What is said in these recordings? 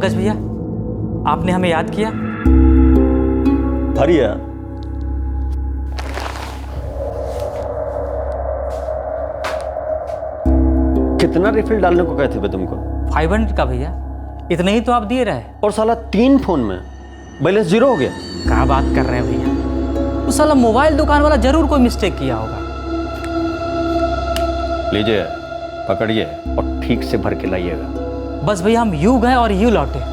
पंकज भैया, आपने हमें याद किया? भरिया, कितना रिफिल डालने को कहते थे तुमको? 500 का भैया, इतने ही तो आप दिए रहे। और साला 3 फोन में बैलेंस 0 हो गया। क्या बात कर रहे हैं भैया? वो साला मोबाइल दुकान वाला जरूर कोई मिस्टेक किया होगा। लीजिए, पकड़िए और ठीक से भर के लाइएगा। बस भैया, हम यूं गए और यूं लौटे।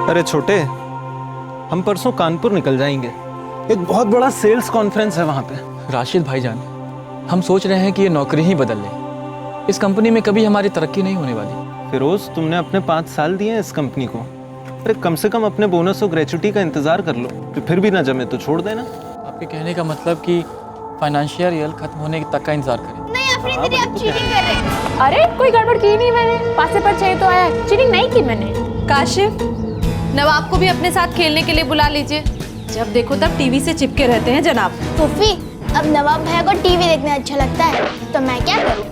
अरे छोटे, हम परसों कानपुर निकल जाएंगे। एक बहुत बड़ा सेल्स कॉन्फ्रेंस है वहाँ पे। राशिद भाईजान, हम सोच रहे हैं कि ये नौकरी ही बदल लें। इस कंपनी में कभी हमारी तरक्की नहीं होने वाली। फिरोज, तुमने अपने 5 साल दिए हैं इस कंपनी को। अरे कम से कम अपने बोनस और ग्रेचुटी का इंतजार कर लो। फिर भी ना जमे तो छोड़ देना। आपके कहने का मतलब कि फाइनेंशियल ईयर खत्म होने तक का इंतजार करें? नहीं अफरीन दीदी, आप चीटिंग कर रहे हैं। अरे कोई गड़बड़ की नहीं मैंने, पासे पर चाहिए तो आया, चीटिंग नहीं की मैंने। काशिफ, नवाब को भी अपने साथ खेलने के लिए बुला लीजिए। जब देखो तब टीवी से चिपके रहते हैं जनाब। फूफी, अब नवाब भैया को टीवी देखना अच्छा लगता है, तो मैं क्या करूं?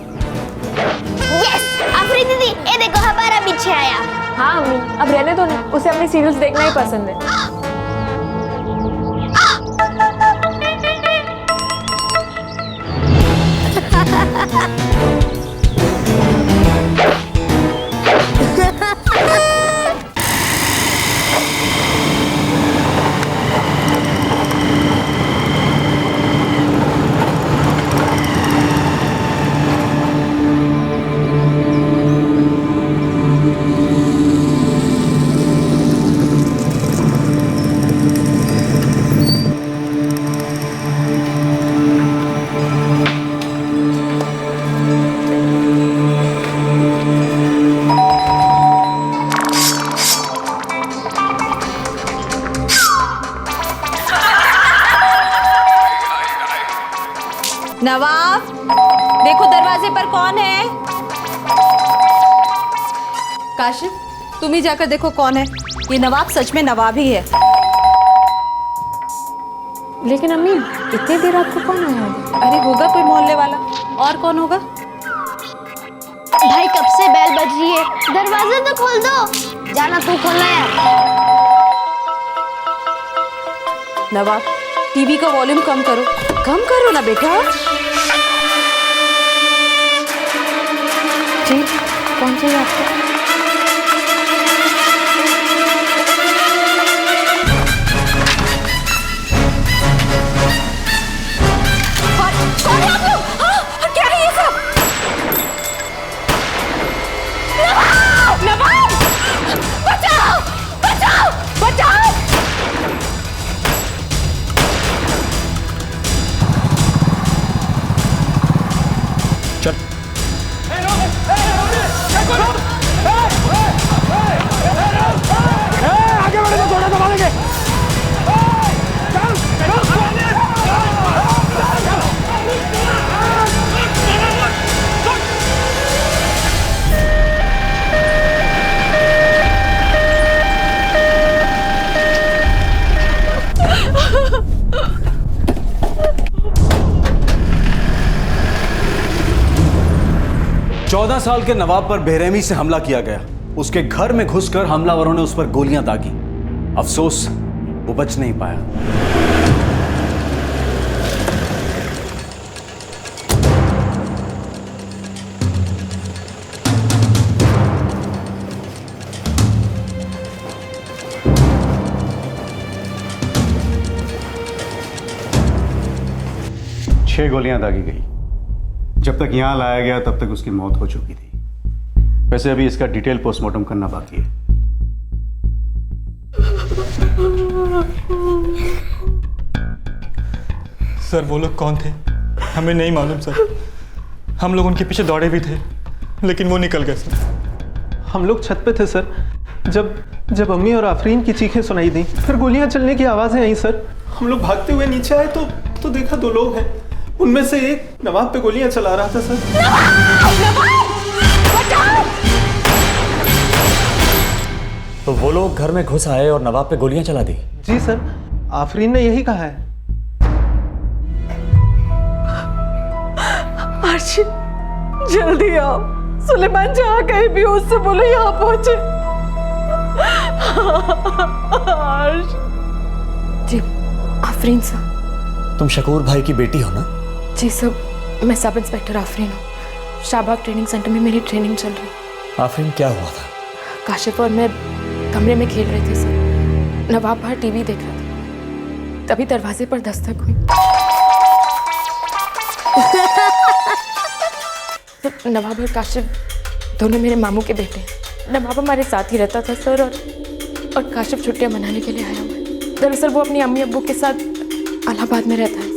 यस, अफरीन दीदी, ये देखो हमारा पीछे आया। हाँ अम्मी, अब रहने दो ना, उसे अपने सीरियल्स देखना ही पसंद है। नवाब, देखो दरवाजे पर कौन है। काशिफ, तुम ही जाकर देखो कौन है। ये नवाब सच में नवाब ही है। लेकिन अम्मी, इतनी देर आपको कौन आया? अरे होगा कोई मोहल्ले वाला, और कौन होगा? भाई कब से बेल बज रही है, दरवाजा तो खोल दो। जाना तू खोलना यार। नवाब, टीवी का वॉल्यूम कम करो ना बेटा। जी, कौन चाहिए आपको? कौन है आप लोग? हाँ, क्या है ये सब? नवाब! बचाओ! बचाओ! बचाओ! चल। आगे बढ़े तो थोड़ा दबा देंगे। चौदह साल के नवाब पर बेरहमी से हमला किया गया। उसके घर में घुसकर हमलावरों ने उस पर गोलियां दागी। अफसोस, वो बच नहीं पाया। 6 गोलियां दागी गई। जब तक यहां लाया गया तब तक उसकी मौत हो चुकी थी। वैसे अभी इसका डिटेल पोस्टमार्टम करना बाकी है। सर वो लोग कौन थे हमें नहीं मालूम सर। हम लोग उनके पीछे दौड़े भी थे लेकिन वो निकल गए सर। हम लोग छत पे थे सर, जब अम्मी और आफरीन की चीखें सुनाई दी, फिर गोलियां चलने की आवाज़ें आई सर। हम लोग भागते हुए नीचे आए तो देखा 2 लोग हैं, उनमें से एक नवाब पे गोलियां चला रहा था सर। तो वो लोग घर में घुस आए और नवाब पे गोलियां चला दी? जी सर, आफरीन ने यही कहा है। अर्शी जल्दी आओ, सुलेमान जहाँ कहीं भी हो उससे बोलो यहाँ पहुंचे। जी आफरीन सर। तुम शकूर भाई की बेटी हो ना? जी सर, मैं सब इंस्पेक्टर आफरीन हूँ। शाहबाग ट्रेनिंग सेंटर में मेरी ट्रेनिंग चल रही। आफरीन क्या हुआ था? काशिफ और मैं कमरे में खेल रहे थे सर। नवाब बाहर टीवी देख रहा था, तभी दरवाजे पर दस्तक हुई। नवाब और काशिफ दोनों मेरे मामू के बेटे हैं। नवाब हमारे साथ ही रहता था सर, और काशिफ छुट्टियां मनाने के लिए आया हुआ है। दरअसल वो अपनी अम्मी अब्बू के साथ इलाहाबाद में रहता है।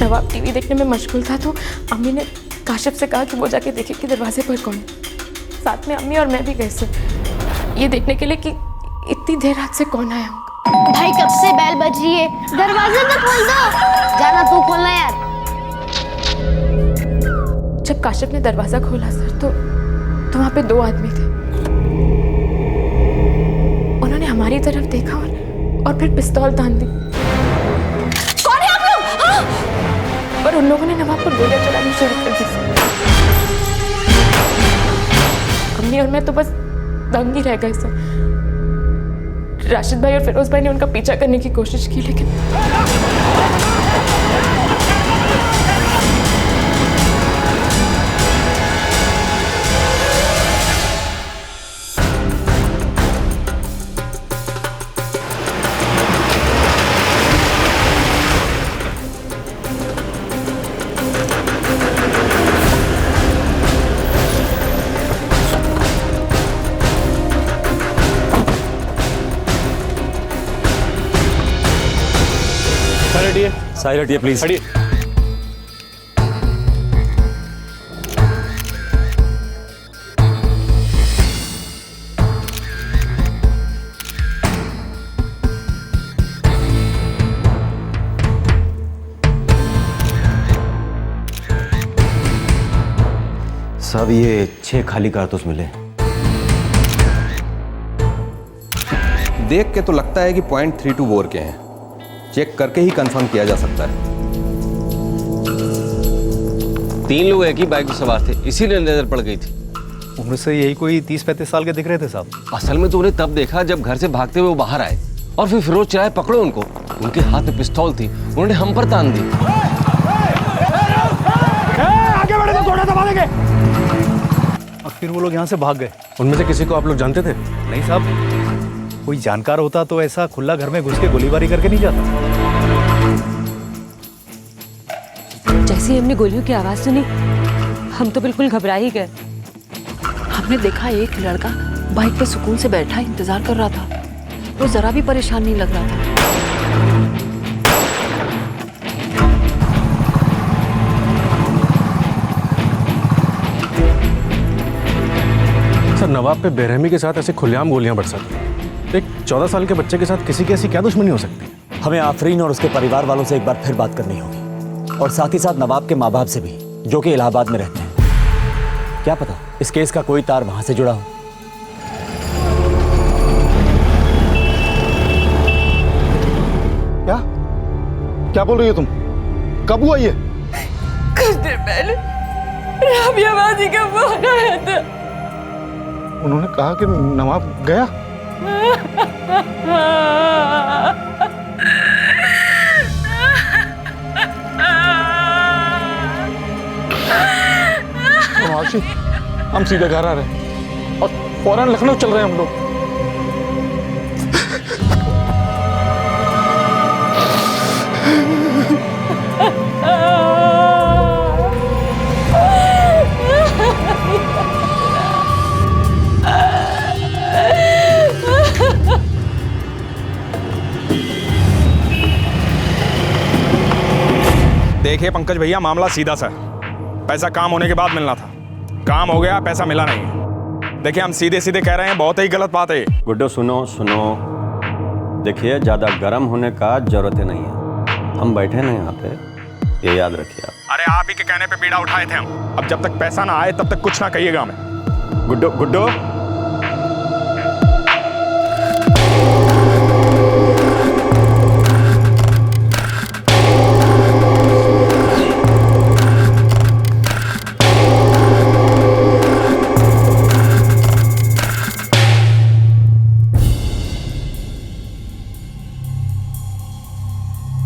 नवाब टीवी देखने में मशगूल था तो अम्मी ने काशिफ से कहा कि वो जाके देखे कि दरवाजे पर कौन है। साथ में अम्मी और मैं भी गए सर, ये देखने के लिए कि इतनी देर रात से कौन आया होगा। भाई कब से बेल बज रही है, दरवाजे तो खोल दो। जाना तू खोलना यार। जब काशिफ ने दरवाजा खोला सर तो वहां पे 2 आदमी थे। उन्होंने हमारी तरफ देखा और फिर पिस्तौल तान दी। कौन है आप लोग? हाँ! और उन लोगों ने नवाब पर गोलियां चलानी शुरू कर दी। अम्मी और मैं तो बस दंग ही रह गए सर। राशिद भाई और फिरोज भाई ने उनका पीछा करने की कोशिश की लेकिन साइड हटिए प्लीज। हटिए। साहब ये 6 खाली कारतूस मिले। देख के तो लगता है कि .32 बोर के हैं। चेक करके ही कंफर्म किया जा सकता है। 3 लोग एक ही बाइक में सवार थे, इसीलिए नजर पड़ गई थी। उम्र से यही कोई 30-35 साल के दिख रहे थे साहब। असल में तो उन्हें तब देखा जब घर से भागते हुए वो बाहर आए और फिर फिरोज चाहे पकड़ो उनको। उनके हाथ में पिस्तौल थी, उन्होंने हम पर तान दी। आगे बढ़े तो थोड़ा दबा देंगे। और फिर वो लोग यहाँ से भाग गए। उनमें से किसी को आप लोग जानते थे? नहीं साहब, कोई जानकार होता तो ऐसा खुला घर में घुस के गोलीबारी करके नहीं जाता। जैसे ही हमने गोलियों की आवाज सुनी हम तो बिल्कुल घबरा ही गए। हमने देखा एक लड़का बाइक पे सुकून से बैठा इंतजार कर रहा था, वो जरा भी परेशान नहीं लग रहा था। सर नवाब पे बेरहमी के साथ ऐसे खुलेआम गोलियां बरसाती हैं। एक 14 साल के बच्चे के साथ किसी की ऐसी क्या दुश्मनी हो सकती है? हमें आफरीन और उसके परिवार वालों से एक बार फिर बात करनी होगी, और साथ ही साथ नवाब के माँ बाप से भी, जो कि इलाहाबाद में रहते हैं। क्या पता इस केस का कोई तार वहां से जुड़ा हो। क्या बोल रही हो तुम? कब हुआ ये? कुछ देर पहले राबिया बाजी का फोन आया था। उन्होंने कहा कि नवाब गया। हम सीधे घर आ रहे हैं और फौरन लखनऊ चल रहे हैं हम लोग। देखिए पंकज भैया, मामला सीधा सा है। पैसा काम होने के बाद मिलना था, काम हो गया, पैसा मिला नहीं। देखिए हम सीधे सीधे कह रहे हैं, बहुत ही गलत बात है। गुड्डो सुनो सुनो, देखिए ज़्यादा गर्म होने का जरूरत नहीं है। हम बैठे ना यहाँ पे, ये याद रखिए आप। अरे आप ही के कहने पे बीड़ा उठाए थे हम। अब जब तक पैसा ना आए तब तक कुछ ना कहिएगा हमें। गुड्डो गुड्डो,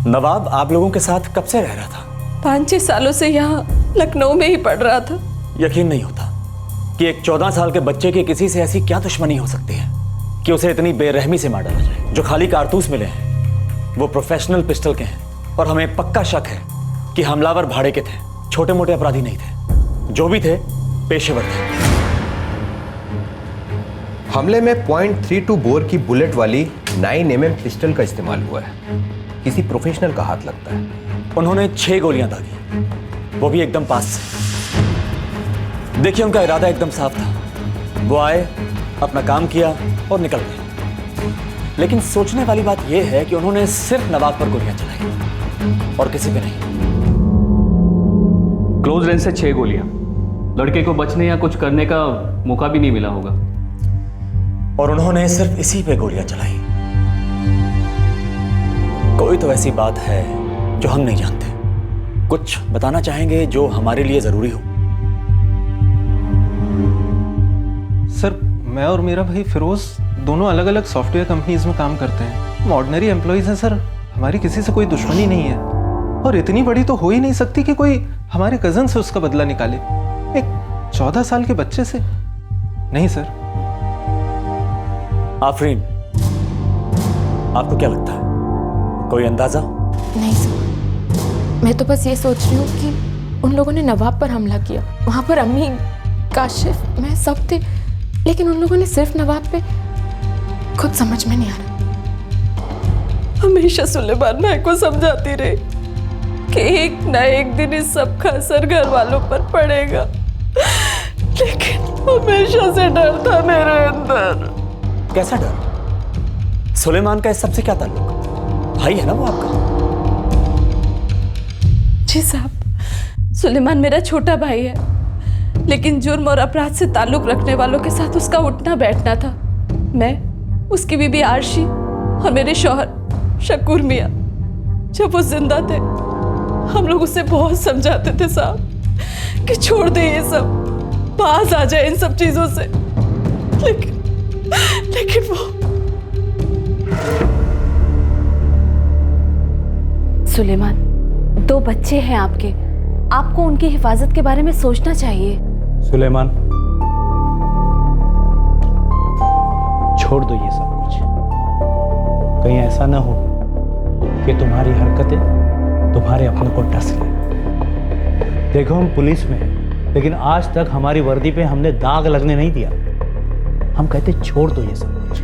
नवाब आप लोगों के साथ कब से रह रहा था? 5-6 सालों से यहाँ लखनऊ में ही पढ़ रहा था। यकीन नहीं होता कि एक 14 साल के बच्चे की किसी से ऐसी क्या दुश्मनी हो सकती है कि उसे इतनी बेरहमी से मार डाला जाए। जो खाली कारतूस मिले हैं वो प्रोफेशनल पिस्टल के हैं और हमें पक्का शक है कि हमलावर भाड़े के थे, छोटे मोटे अपराधी नहीं थे। जो भी थे पेशेवर थे। हमले में .32 बोर की बुलेट वाली 9mm पिस्टल का इस्तेमाल हुआ है। किसी प्रोफेशनल का हाथ लगता है। उन्होंने 6 गोलियां दागी, वो भी एकदम पास से। देखिए उनका इरादा एकदम साफ था। वो आए, अपना काम किया और निकल गए। लेकिन सोचने वाली बात यह है कि उन्होंने सिर्फ नवाब पर गोलियां चलाई और किसी पे नहीं। क्लोज रेंज से 6 गोलियां, लड़के को बचने या कुछ करने का मौका भी नहीं मिला होगा। और उन्होंने सिर्फ इसी पे गोलियां चलाई। कोई तो ऐसी बात है जो हम नहीं जानते। कुछ बताना चाहेंगे जो हमारे लिए जरूरी हो? सर मैं और मेरा भाई फिरोज दोनों अलग अलग सॉफ्टवेयर कंपनीज में काम करते हैं। हम ऑर्डिनरी एम्प्लॉइज हैं सर, हमारी किसी से कोई दुश्मनी नहीं है। और इतनी बड़ी तो हो ही नहीं सकती कि कोई हमारे कजन से उसका बदला निकाले, एक 14 साल के बच्चे से। नहीं सर। आफरीन, आपको क्या लगता है, कोई अंदाजा? नहीं सर, मैं तो बस ये सोच रही हूँ कि उन लोगों ने नवाब पर हमला किया। वहाँ पर अम्मी, काशिफ, मैं सब थे, लेकिन उन लोगों ने सिर्फ नवाब पे। खुद समझ में नहीं आ रहा। हमेशा सुलेमान भाई को समझाती रही कि एक ना एक दिन इस सब का असर घर वालों पर पड़ेगा, लेकिन हमेशा से डर था मेरे अंदर। कैसा डर? सुलेमान का इस सबसे क्या ताल्लुक? भाई है ना वो आपका? जी साहब, सुलेमान मेरा छोटा भाई है, लेकिन जुर्म और अपराध से ताल्लुक रखने वालों के साथ उसका उठना बैठना था। मैं, उसकी बीबी आरशी और मेरे शौहर शकूर मियाँ, जब वो जिंदा थे हम लोग उसे बहुत समझाते थे साहब कि छोड़ दे ये सब, पास आ जाए इन सब चीजों से। लेकिन वो सुलेमान, 2 बच्चे हैं आपके, आपको उनकी हिफाजत के बारे में सोचना चाहिए। सुलेमान, छोड़ दो ये सब कुछ। कहीं ऐसा ना हो कि तुम्हारी हरकतें तुम्हारे अपनों को डस लें। देखो हम पुलिस में हैं, लेकिन आज तक हमारी वर्दी पे हमने दाग लगने नहीं दिया। हम कहते छोड़ दो ये सब कुछ।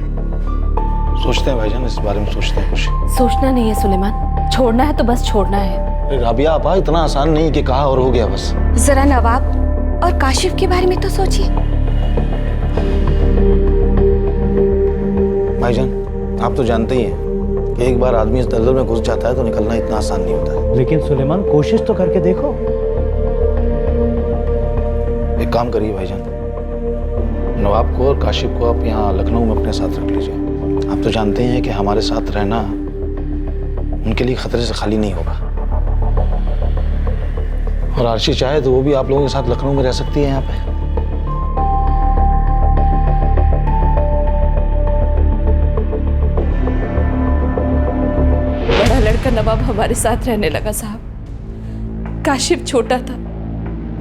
सोचते हैं भाईजान, इस बारे में सोचते हैं कुछ। सोचना नहीं है सुलेमान, छोड़ना है तो बस छोड़ना है। राबिया आपा, इतना आसान नहीं कि कहा और हो गया बस। जरा नवाब और काशिफ के बारे में तो सोचिए। भाईजान आप तो जानते ही हैं कि एक बार आदमी इस दलदल में घुस जाता है तो निकलना इतना आसान नहीं होता है। लेकिन सुलेमान, कोशिश तो करके देखो। एक काम करिए भाईजान, नवाब को और काशिफ को आप यहाँ लखनऊ में अपने साथ रख लीजिए। आप तो जानते हैं कि हमारे साथ रहना उनके लिए खतरे से खाली नहीं होगा। और आरशी चाहे तो वो भी आप लोगों के साथ लखनऊ में रह सकती है यहाँ पे। बड़ा लड़का नवाब हमारे साथ रहने लगा साहब। काशिफ छोटा था,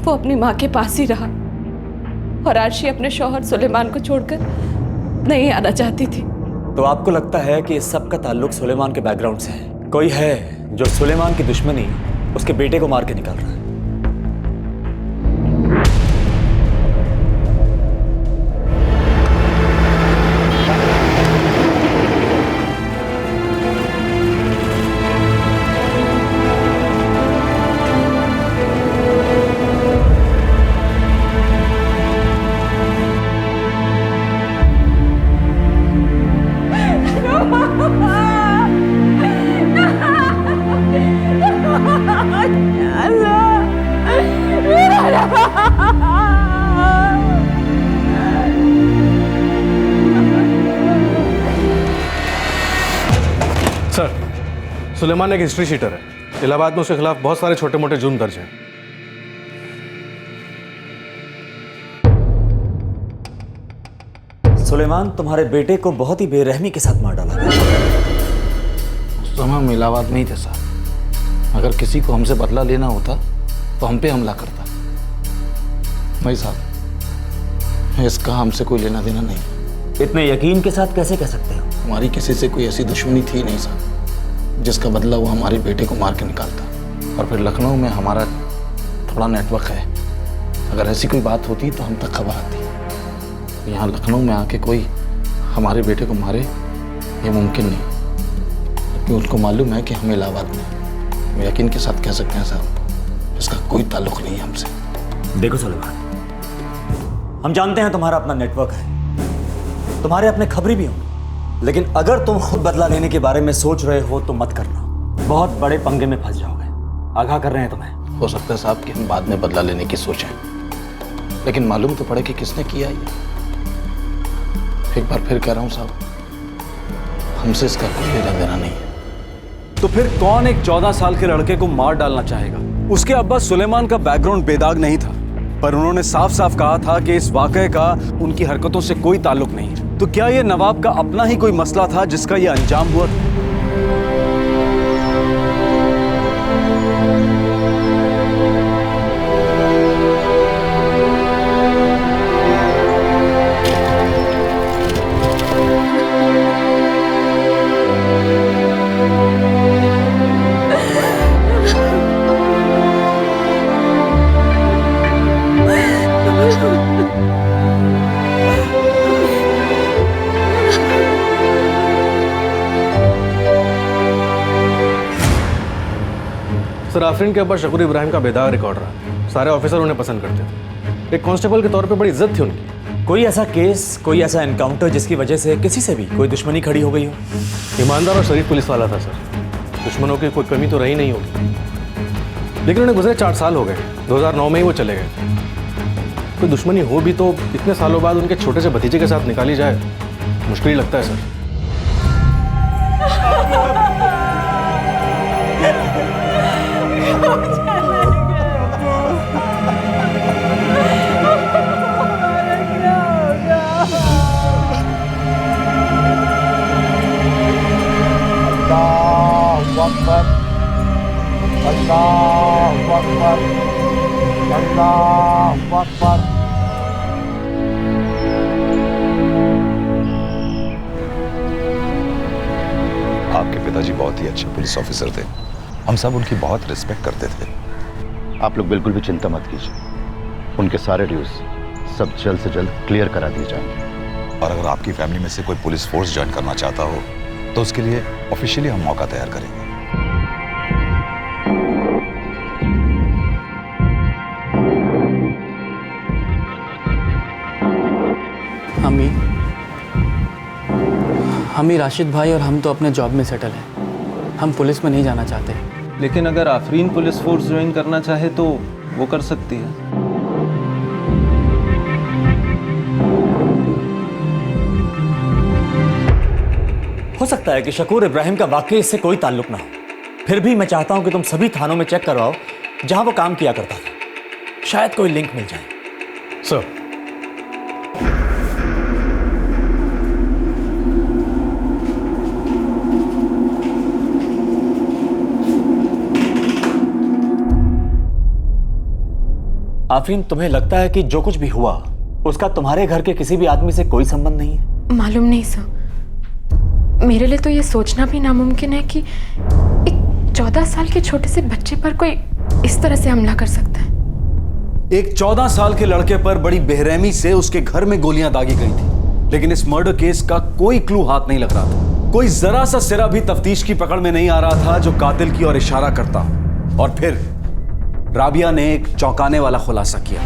वो अपनी माँ के पास ही रहा, और आरशी अपने शौहर सुलेमान को छोड़कर नहीं आना चाहती थी। तो आपको लगता है कि इस सब का ताल्लुक सुलेमान के बैकग्राउंड से है? कोई है जो सुलेमान की दुश्मनी उसके बेटे को मार के निकाल रहा है? सुलेमान एक हिस्ट्री शीटर है। इलाहाबाद में उसके खिलाफ बहुत सारे छोटे मोटे जुर्म दर्ज हैं। सुलेमान, तुम्हारे बेटे को बहुत ही बेरहमी के साथ मार डाला गया। उस समय हम इलाहाबाद में ही थे साहब। अगर किसी को हमसे बदला लेना होता तो हम पे हमला करता। भाई साहब, इसका हमसे कोई लेना देना नहीं। इतने यकीन के साथ कैसे कह सकते हो? हमारी किसी से कोई ऐसी दुश्मनी थी नहीं साहब जिसका बदला वो हमारे बेटे को मार के निकालता। और फिर लखनऊ में हमारा थोड़ा नेटवर्क है। अगर ऐसी कोई बात होती तो हम तक खबर आती। यहाँ लखनऊ में आके कोई हमारे बेटे को मारे ये मुमकिन नहीं, क्योंकि उसको मालूम है कि हम इलाहाबाद में। यकीन के साथ कह सकते हैं साहब, इसका कोई ताल्लुक नहीं है हमसे। देखो सुलेमान, हम जानते हैं तुम्हारा अपना नेटवर्क है, तुम्हारे अपने खबरी भी होंगे, लेकिन अगर तुम खुद बदला लेने के बारे में सोच रहे हो तो मत करना। बहुत बड़े पंगे में फंस जाओगे। आगाह कर रहे हैं तुम्हें। हो सकता है साहब कि हम बाद में बदला लेने की सोचें, लेकिन मालूम तो पड़े कि किसने किया ये। एक बार फिर कह रहा हूं साहब, हमसे इसका कोई लेना देना नहीं है। तो फिर कौन एक 14 साल के लड़के को मार डालना चाहेगा? उसके अब्बा सुलेमान का बैकग्राउंड बेदाग नहीं था, पर उन्होंने साफ साफ कहा था कि इस वाकये का उनकी हरकतों से कोई ताल्लुक नहीं है। तो क्या यह नवाब का अपना ही कोई मसला था जिसका यह अंजाम हुआ था? सर, आफरीन के ऊपर शकूर इब्राहिम का बेदाग रिकॉर्ड रहा। सारे ऑफिसर उन्हें पसंद करते हैं। एक कांस्टेबल के तौर पे बड़ी इज्जत थी उनकी। कोई ऐसा केस, कोई ऐसा एनकाउंटर जिसकी वजह से किसी से भी कोई दुश्मनी खड़ी हो गई हो? ईमानदार और शरीफ पुलिस वाला था सर। दुश्मनों की कोई कमी तो रही नहीं होगी, लेकिन उन्हें गुजरे 4 साल हो गए। 2009 में ही वो चले गए। कोई दुश्मनी हो भी तो इतने सालों बाद उनके छोटे से भतीजे के साथ निकाली जाए, मुश्किल ही लगता है सर। आपके पिताजी बहुत ही अच्छे पुलिस ऑफिसर थे। हम सब उनकी बहुत रिस्पेक्ट करते थे। आप लोग बिल्कुल भी चिंता मत कीजिए, उनके सारे ड्यूज सब जल्द से जल्द क्लियर करा दिए जाएंगे। और अगर आपकी फैमिली में से कोई पुलिस फोर्स ज्वाइन करना चाहता हो तो उसके लिए ऑफिशियली हम मौका तैयार करेंगे। हम ही राशिद भाई और हम तो अपने जॉब में सेटल हैं। हम पुलिस में नहीं जाना चाहते। लेकिन अगर आफरीन पुलिस फोर्स ज्वाइन करना चाहे तो वो कर सकती है। हो सकता है कि शकूर इब्राहिम का वाकई इससे कोई ताल्लुक ना हो, फिर भी मैं चाहता हूं कि तुम सभी थानों में चेक करवाओ जहां वो काम किया करता था। शायद कोई लिंक मिल जाए। सर, आफरीन, तुम्हें लगता है कि जो कुछ भी हुआ उसका तुम्हारे घर के किसी भी आदमी से कोई संबंध नहीं है? मालूम नहीं सर, मेरे लिए तो ये सोचना भी नामुमकिन है कि एक 14 साल के छोटे से बच्चे पर कोई इस तरह से हमला कर सकता है। एक 14 साल के लड़के पर बड़ी बेरहमी से उसके घर में गोलियां दागी गई थी, लेकिन इस मर्डर केस का कोई क्लू हाथ नहीं लग रहा था। कोई जरा सा सिरा भी तफ्तीश की पकड़ में नहीं आ रहा था जो कातिल की ओर इशारा करता। और फिर राबिया ने एक चौंकाने वाला खुलासा किया।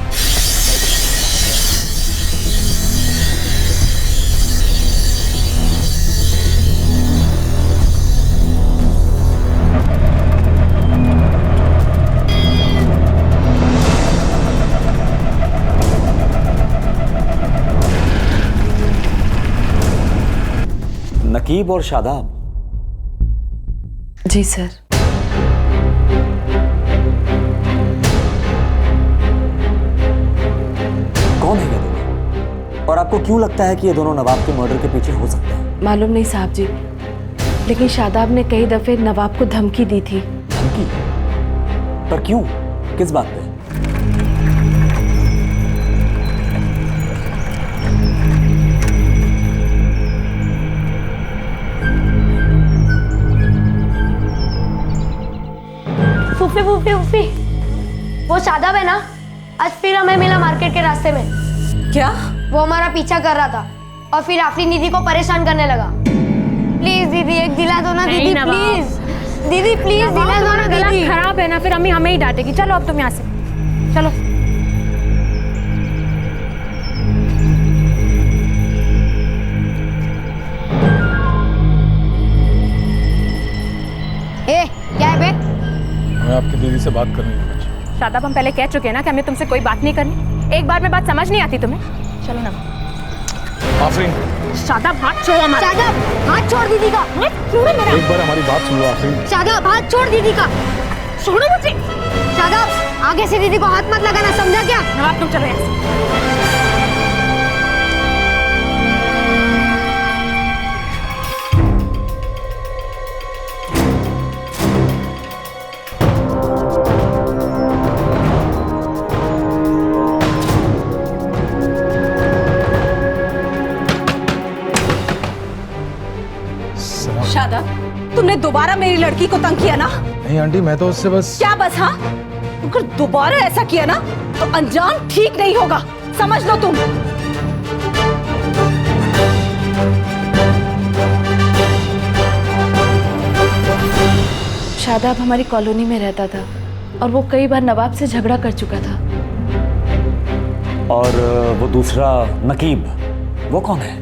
नकीब और शादाब। जी सर। कौन है ये दोनों? और आपको क्यों लगता है कि ये दोनों नवाब के मर्डर के पीछे हो सकते हैं? मालूम नहीं साहब जी, लेकिन शादाब ने कई दफे नवाब को धमकी दी थी। धमकी? पर क्यों? किस बात पे? फूफी फूफी फूफी, वो शादाब है ना, आज फिर हमें मिला मार्केट के रास्ते में। क्या? वो हमारा पीछा कर रहा था और फिर आफरीन दीदी को परेशान करने लगा। प्लीज दीदी एक दिला दो ना दीदी, प्लीज दीदी, प्लीज दिला दो ना दीदी। खराब है ना, फिर अम्मी हमें ही डांटेगी। चलो अब तुम यहाँ से चलो। ए क्या है बे? मैं आपकी दीदी से बात करनी है। शादाब, हम पहले कह चुके हैं ना कि हमें तुमसे कोई बात नहीं करनी। एक बार में बात समझ नहीं आती तुम्हें? चलो ना। आफरीन, शादाब हाथ छोड़ हमारा। शादाब हाथ छोड़ दीदी का। एक बार हमारी बात सुन लो आफरीन। शादाब हाथ छोड़ दीदी का। छोड़ो मुझे। शादाब आगे से दीदी को हाथ मत लगाना, समझा क्या? नवाब तुम चलो यहाँ से। शादाब, तुमने दोबारा मेरी लड़की को तंग किया ना? नहीं आंटी, मैं तो उससे बस। क्या बस? हाँ, अगर दोबारा ऐसा किया ना तो अंजाम ठीक नहीं होगा, समझ लो तुम। शादाब हमारी कॉलोनी में रहता था और वो कई बार नवाब से झगड़ा कर चुका था। और वो दूसरा नकीब, वो कौन है?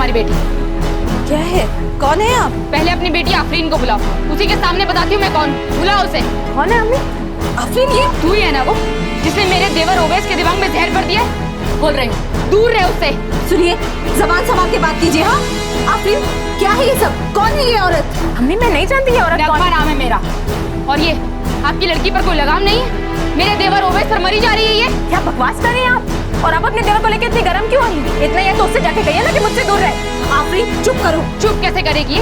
बेटी क्या है? कौन है आप? पहले अपनी बेटी आफरीन को बुलाओ, उसी के सामने बताती हूँ मैं कौन। बुलाओ उसे। कौन है अम्मी? आफरीन ये तू ही है ना वो जिसने मेरे देवर ओवैस के दिमाग में जहर भर दिया? बोल रही हूँ, दूर रहे उससे। सुनिए, जबान संभाल के बात कीजिए। हाँ आफरीन, क्या है ये सब? कौन है ये औरत? अम्मी मैं नहीं जानती ये औरत कौन है। नाम है मेरा। और ये आपकी लड़की पर कोई लगाम नहीं है? मेरे देवर ओवैस पर मरी जा रही है ये। क्या बकवास कर रही हैं आप? और आप अपने देवर को लेकर इतनी गर्म क्यों हो रही है? इतना ये तो उससे जाके कहिए ना कि मुझसे दूर रहे। आफरीन चुप करो। चुप कैसे करेगी?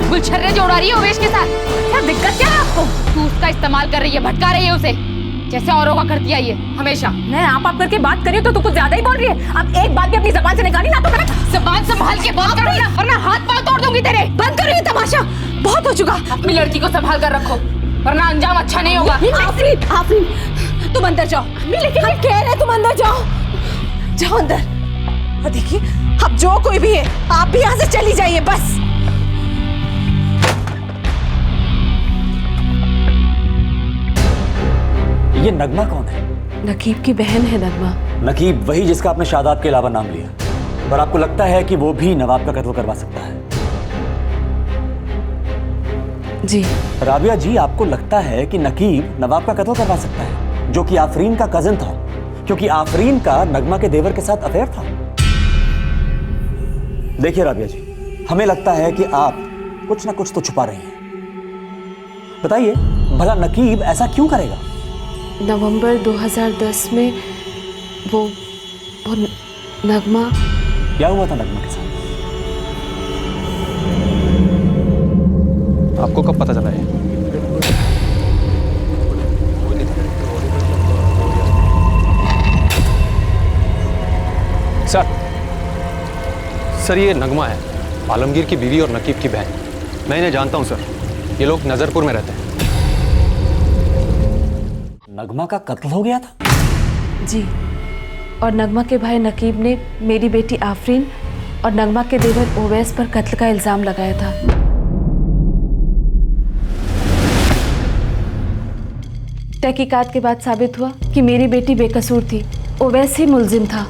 गुलछर्रे जोड़ा रही है ओवैस के साथ। क्या दिक्कत क्या है आपको? तू उसका इस्तेमाल कर रही है, भटका रही है उसे, जैसे औरों का करती है ये हमेशा। मैं आप करके बात करी तो तू कुछ ज्यादा ही बोल रही है। अब एक बात भी अपनी जबान से निकाली ना तो मेरा जबान संभाल के बात करो ना, वरना हाथ पांव तोड़ दूंगी तेरे। बंद करो ये तमाशा, बहुत हो चुका। अपनी लड़की को संभाल कर रखो, वरना अंजाम अच्छा नहीं होगा। आफरीन, आफरीन तुम अंदर जाओ। लेकिन हम कह रहे तुम अंदर जाओ। जाओ अंदर। और देखिए, अब जो कोई भी है आप भी यहाँ से चली जाइए बस। ये नगमा कौन है? नकीब की बहन है नगमा। नकीब वही जिसका आपने शादाब के अलावा नाम लिया, पर आपको लगता है कि वो भी नवाब का कत्ल करवा सकता है? जी। राबिया जी, आपको लगता है कि नकीब नवाब का कत्ल करवा सकता है, जो कि आफरीन का कजन था, क्योंकि आफरीन का नगमा के देवर के साथ अफेयर था? देखिए राबिया जी, हमें लगता है कि आप कुछ ना कुछ तो छुपा रही हैं। बताइए भला नकीब ऐसा क्यों करेगा? नवंबर 2010 में वो नगमा। क्या हुआ था नगमा के साथ? आपको कब पता चला है? सर ये नगमा है, आलमगीर की बीवी और नकीब की बहन। मैं इन्हें जानता हूं सर, ये लोग नजरपुर में रहते हैं। नगमा का कत्ल हो गया था? जी, और नगमा के भाई नकीब ने मेरी बेटी आफरीन और नगमा के देवर ओवैस पर कत्ल का इल्जाम लगाया था। तहकीकात के बाद साबित हुआ कि मेरी बेटी बेकसूर थी, वो वैसे ही मुलजिम था।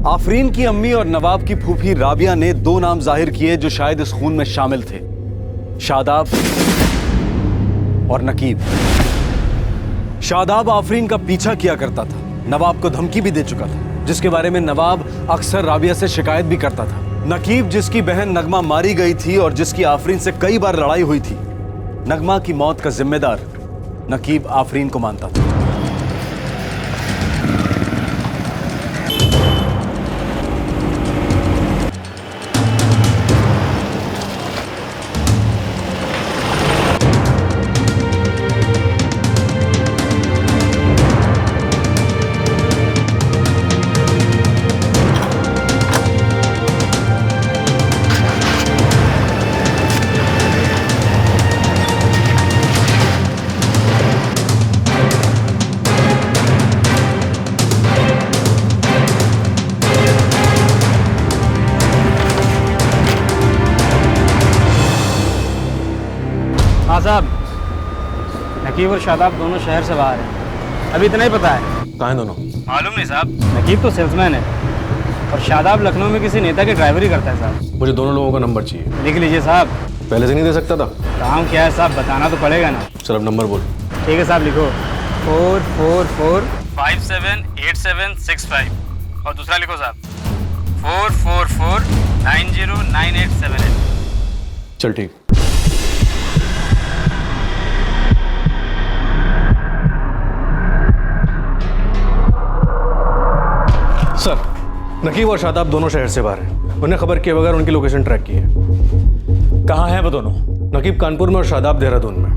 आफरीन की अम्मी और नवाब की फूफी राबिया ने 2 नाम जाहिर किए जो शायद इस खून में शामिल थे, शादाब और नकीब। शादाब आफरीन का पीछा किया करता था, नवाब को धमकी भी दे चुका था, जिसके बारे में नवाब अक्सर राबिया से शिकायत भी करता था। नकीब जिसकी बहन नगमा मारी गई थी और जिसकी आफरीन से कई बार लड़ाई हुई थी, नगमा की मौत का जिम्मेदार नकीब आफरीन को मानता था। हाँ साहब, नकीब और शादाब दोनों शहर से बाहर हैं। अभी इतना ही पता है। कहाँ हैं दोनों? मालूम नहीं साहब। नकीब तो सेल्समैन है और शादाब लखनऊ में किसी नेता की ड्राइवरी करता है साहब। मुझे दोनों लोगों का नंबर चाहिए। लिख लीजिए साहब। पहले से नहीं दे सकता था? काम क्या है साहब, बताना तो पड़ेगा ना। चल अब नंबर बोल। ठीक है साहब, लिखो 444578765 और दूसरा लिखो साहब 444909878। चल ठीक। सर, नकीब और शादाब दोनों शहर से बाहर हैं। उन्हें खबर किए बगैर उनकी लोकेशन ट्रैक की है। कहाँ हैं वो दोनों? नकीब कानपुर में और शादाब देहरादून में।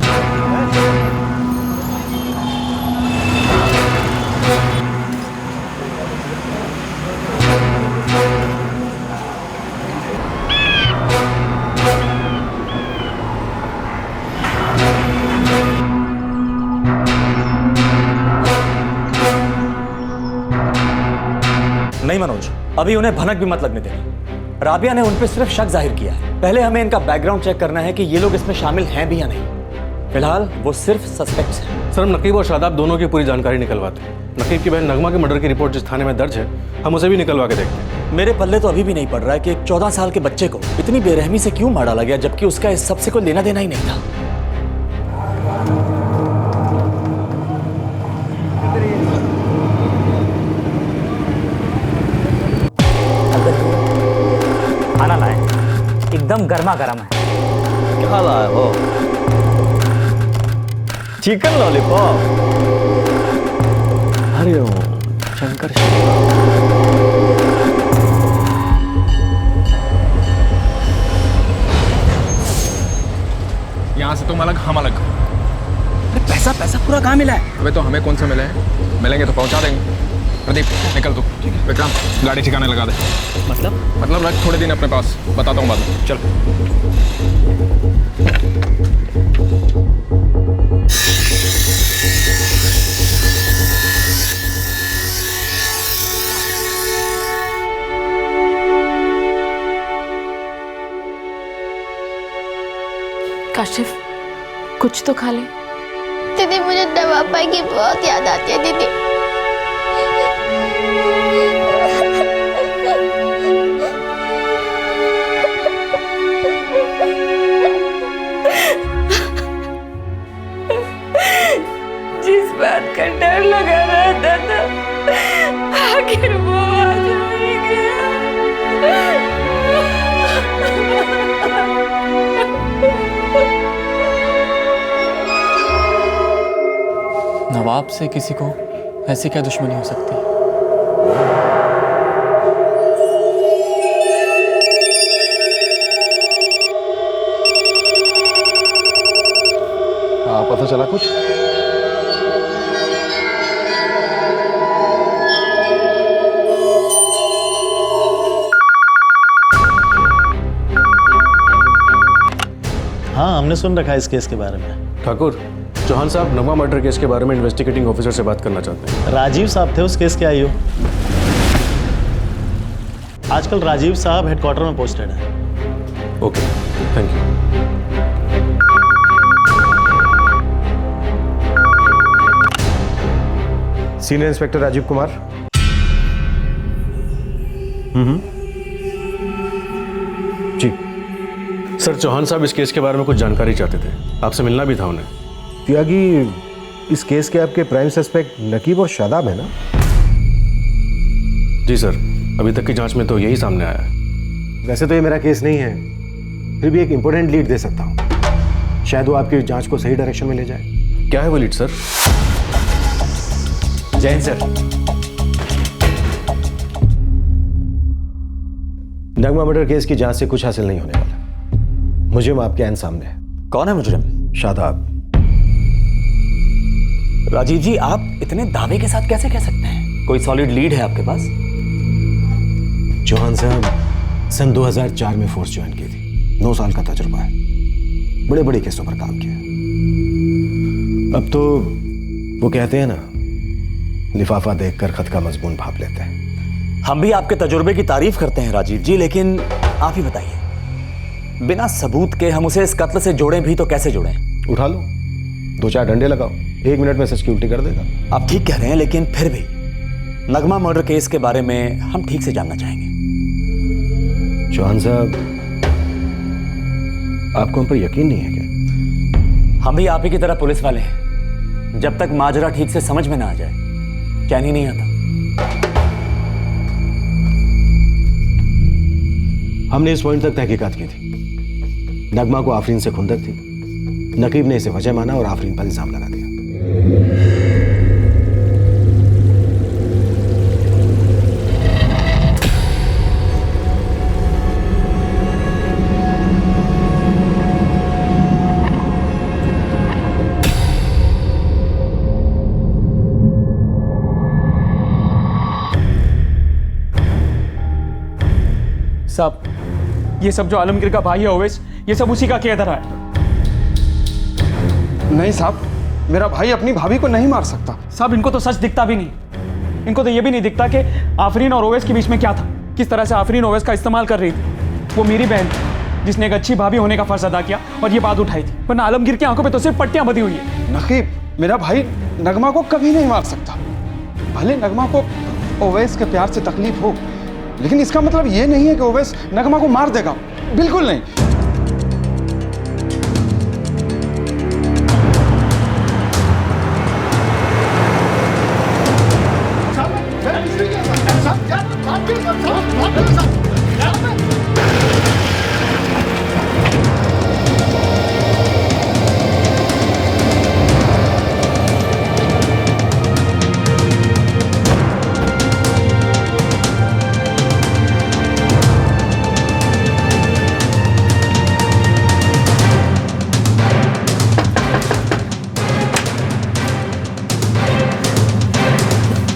नहीं मनोज, अभी उन्हें भनक भी मत लगने देना। राबिया ने उन पर सिर्फ शक जाहिर किया है। पहले हमें इनका बैकग्राउंड चेक करना है कि ये लोग इसमें शामिल हैं भी या नहीं। फिलहाल वो सिर्फ सस्पेक्ट्स हैं। सर, हम नकीब और शादाब दोनों की पूरी जानकारी निकलवाते हैं। नकीब की बहन नगमा के मर्डर की रिपोर्ट जिस थाने में दर्ज है, हम उसे भी निकलवा के देखते हैं। मेरे पल्ले तो अभी भी नहीं पड़ रहा है कि एक 14 साल के बच्चे को इतनी बेरहमी से क्यों मार डाला गया, जबकि उसका इस सबसे कोई लेना देना ही नहीं था। खाना लाए, एकदम गर्मा गर्म है। क्या लाए हो? Chicken lollipop. अरे ओ शंकर यहाँ से तुम अलग, हम अलग। पैसा पूरा कहाँ मिला है? अबे तो हमें कौन सा मिले हैं? मिलेंगे तो पहुँचा देंगे। प्रदीप निकल तू। विक्रम गाड़ी ठिकाने लगा दे। मतलब रख थोड़े दिन अपने पास, बताता हूँ बाद में। चल। काशिफ, कुछ तो खा ले। दीदी मुझे दवा पाई की बहुत याद आती है दीदी। जिस बात का डर लगा रहता था, आखिर वो आज हो ही गया। नवाब से किसी को ऐसी क्या दुश्मनी हो सकती है? पता चला कुछ? हाँ, हमने सुन रखा है इस केस के बारे में। ठाकुर, चौहान साहब नगमा मर्डर केस के बारे में इन्वेस्टिगेटिंग ऑफिसर से बात करना चाहते हैं। राजीव साहब थे उस केस के आईओ। आजकल राजीव साहब हेडक्वार्टर में पोस्टेड है। Okay, thank you. Senior inspector Rajiv Kumar. जी सर, चौहान साहब इस केस के बारे में कुछ जानकारी चाहते थे, आपसे मिलना भी था उन्हें। त्यागी, इस केस के आपके प्राइम सस्पेक्ट नकीब और शादाब है ना? जी सर, अभी तक की जांच में तो यही सामने आया है। वैसे तो ये मेरा केस नहीं है, फिर भी एक इंपॉर्टेंट लीड दे सकता हूँ। शायद वो आपकी जांच को सही डायरेक्शन में ले जाए। क्या है वो लीड सर? जय हिंद सर। नगमा मर्डर केस की जांच से कुछ हासिल नहीं होने वाला। मुजरिम आपके आइन सामने है। कौन है मुजरिम? शादाब। राजीव जी, आप इतने दावे के साथ कैसे कह सकते हैं? कोई सॉलिड लीड है आपके पास? चौहान साहब सन 2004 में फोर्स ज्वाइन की थी। 9 साल का तजुर्बा है, बड़े बड़े केसों पर काम किया। अब तो वो कहते हैं ना, लिफाफा देखकर खत का मजमून भाप लेते हैं। हम भी आपके तजुर्बे की तारीफ करते हैं राजीव जी, लेकिन आप ही बताइए, बिना सबूत के हम उसे इस कत्ल से जोड़ें भी तो कैसे जोड़ें? उठा लो, 2-4 डंडे लगाओ, 1 मिनट में सच की उल्टी कर देगा। आप ठीक कह रहे हैं, लेकिन फिर भी नगमा मर्डर केस के बारे में हम ठीक से जानना चाहेंगे। चौहान साहब, आपको हम पर यकीन नहीं है क्या? हम भी आप ही की तरह पुलिस वाले हैं। जब तक माजरा ठीक से समझ में ना आ जाए, चैन ही नहीं आता। हमने इस पॉइंट तक तहकीकात की थी। नगमा को आफरीन से खुंदक थी। नकीब ने इसे वजह माना और आफरीन पर इल्जाम लगा दिया। साहब, ये सब जो आलमगीर का भाई है ओवैस, ये सब उसी का किया धरा है। नहीं साहब, मेरा भाई अपनी भाभी को नहीं मार सकता। साहब, इनको तो सच दिखता भी नहीं। इनको तो ये भी नहीं दिखता कि आफरीन और ओवैस के बीच में क्या था, किस तरह से आफरीन ओवैस का इस्तेमाल कर रही थी। वो मेरी बहन थी जिसने एक अच्छी भाभी होने का फर्ज अदा किया और ये बात उठाई थी, वरना आलमगीर की आंखों पे तो सिर्फ पट्टियां बंधी हुई है। नकीब, मेरा भाई नगमा को कभी नहीं मार सकता। भले नगमा को ओवैस के प्यार से तकलीफ हो, लेकिन इसका मतलब ये नहीं है कि ओवैस नगमा को मार देगा। बिल्कुल नहीं।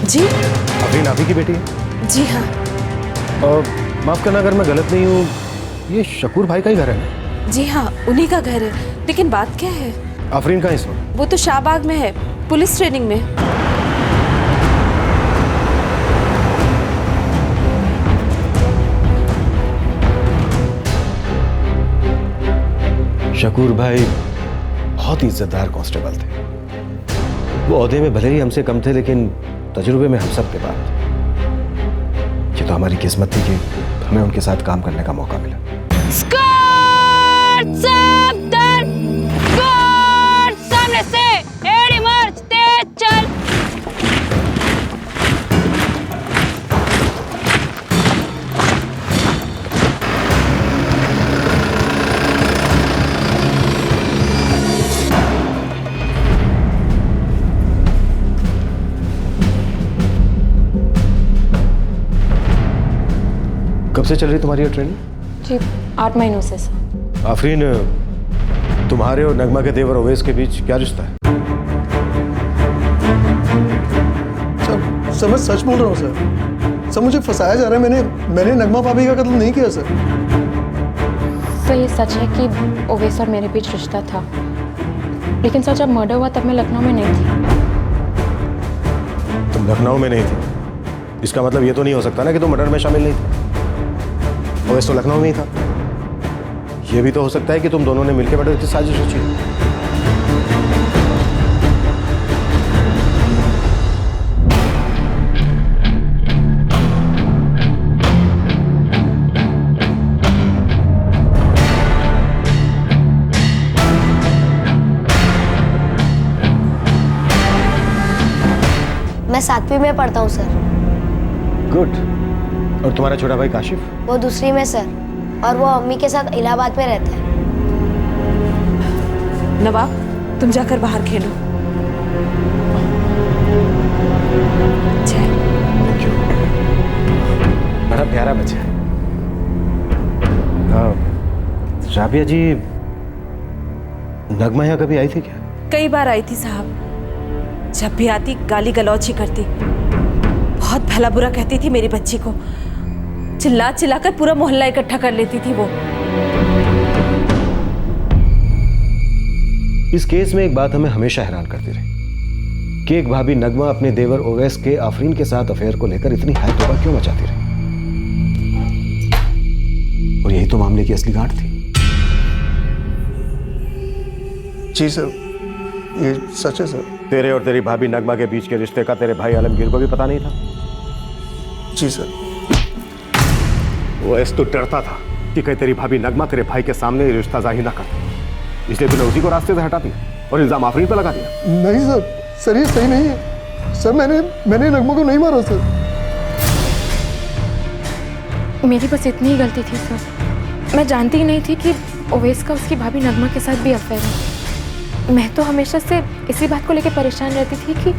जी? आफरीन आप ही की बेटी है? जी हाँ। और माफ करना अगर मैं गलत नहीं हूँ, ये शकूर भाई का ही घर है ना? जी हाँ, उन्हीं का घर है। लेकिन बात क्या है? आफरीन कहाँ इस वक्त? वो तो शाहबाग में है, पुलिस ट्रेनिंग में। शकूर भाई बहुत ही इज्जतदार कांस्टेबल थे। वो ओहदे में भले ही हमसे कम थे, लेकिन तजुर्बे में हम सब के बाद। ये तो हमारी किस्मत थी कि हमें उनके साथ काम करने का मौका मिला। सामने से एड़ी मार्च, तेज चल। कब से चल रही तुम्हारी ये ट्रेनिंग? जी 8 महीनों से सर। आफरीन, तुम्हारे और नगमा के देवर ओवैस के बीच क्या रिश्ता है? सर मैं सच बोल रहा हूँ सर। सर मुझे फंसाया जा रहा है। मैंने नगमा भाभी का कत्ल नहीं किया सर। सर ये सच है कि ओवैस और मेरे बीच रिश्ता था, लेकिन सर जब मर्डर हुआ तब मैं लखनऊ में नहीं थी। तुम लखनऊ में नहीं थी, इसका मतलब ये तो नहीं हो सकता ना कि तुम मर्डर में शामिल नहीं थी। ओवैस तो लखनऊ में ही था। ये भी तो हो सकता है कि तुम दोनों ने मिलकर मर्डर की साजिश रची। मैं 7वीं में पढ़ता हूँ सर। गुड। और तुम्हारा छोटा भाई काशिफ? वो दूसरी में सर, और वो अम्मी के साथ इलाहाबाद में रहता है। नवाब, तुम जाकर बाहर खेलो। बड़ा प्यारा बच्चा है। राबिया जी, नगमा यहाँ कभी आई थी क्या? कई बार आई थी साहब। जब भी आती गाली गलौज ही करती, बहुत भला बुरा कहती थी मेरी बच्ची को। चिल्ला चिल्लाकर पूरा मोहल्ला इकट्ठा कर लेती थी वो। इस केस में एक बात हमें हमेशा हैरान करती रही कि एक भाभी नगमा अपने देवर ओवैस के आफरीन के साथ अफेयर को लेकर इतनी हाय तौबा क्यों मचाती रही। और यही तो मामले की असली गांठ थी। जी सर, ये सच है सर। तेरे और तेरी भाभी नगमा के बीच के रिश्ते का तेरे भाई आलमगीर को भी पता नहीं था? जी सर। ओवैस तो डरता था कि कहीं तेरी भाभी नगमा तेरे भाई के सामने ये रिश्ता जाहिर ना कर, इसलिए तूने उसी को रास्ते से हटा दिया और इल्जाम आफरीन पर लगा दिया। नहीं सर, ये सही नहीं है सर। मैंने नगमा को नहीं मारा सर। मेरी बस इतनी ही गलती थी सर। मैं जानती ही नहीं थी कि ओवैस का उसकी भाभी नगमा के साथ भी अफेयर है। मैं तो हमेशा से इसी बात को लेकर परेशान रहती थी कि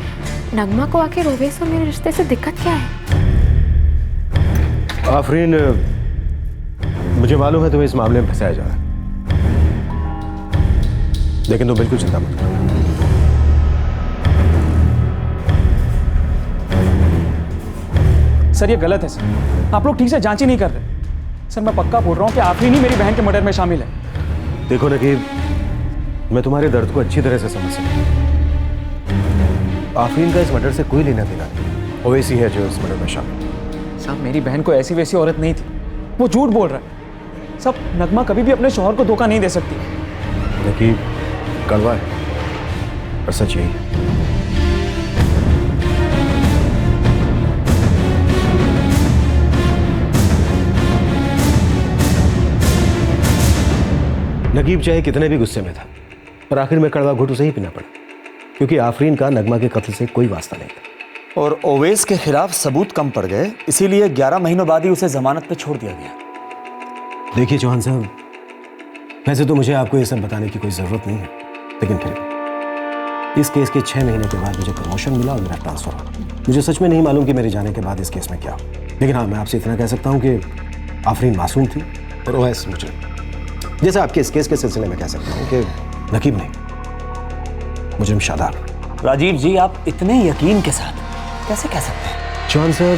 नगमा को आखिर ओवैस और मेरे रिश्ते से दिक्कत क्या है। आफरीन, मुझे मालूम है तुम्हें इस मामले में फंसाया जा रहा है, लेकिन तुम बिल्कुल चिंता मत करो। सर ये गलत है सर, आप लोग ठीक से जांच ही नहीं कर रहे। सर मैं पक्का बोल रहा हूँ कि आफरीन ही मेरी बहन के मर्डर में शामिल है। देखो नकीब, मैं तुम्हारे दर्द को अच्छी तरह से समझ सकता हूँ। आफरीन का इस मर्डर से कोई लेना देना नहीं, ओवैस ही है जो इस मर्डर में शामिल। साहब मेरी बहन को ऐसी वैसी औरत नहीं थी, वो झूठ बोल रहा है। सब नगमा कभी भी अपने शौहर को धोखा नहीं दे सकती। नकीब, कड़वा है पर सच यही है। नकीब चाहे कितने भी गुस्से में था, पर आखिर में कड़वा घूंट उसे ही पीना पड़ा, क्योंकि आफरीन का नगमा के कत्ल से कोई वास्ता नहीं था। और ओवैस के खिलाफ सबूत कम पड़ गए, इसीलिए 11 महीनों बाद ही उसे जमानत पे छोड़ दिया गया। देखिए चौहान साहब, वैसे तो मुझे आपको ये सब बताने की कोई जरूरत नहीं है, लेकिन फिर भी इस केस के 6 महीने के बाद मुझे प्रमोशन मिला और मेरा ट्रांसफर हुआ। मुझे सच में नहीं मालूम कि मेरे जाने के बाद इस केस में क्या हो, लेकिन हाँ, मैं आपसे इतना कह सकता हूँ कि आफरीन मासूम थी और ओवैस मुजरिम। जैसे आपके इस केस के सिलसिले में कह सकता हूँ कि नकीब नहीं, मुजरिम शादाब। राजीव जी, आप इतने यकीन के साथ कैसे कह सकते हैं? चौहान साहब,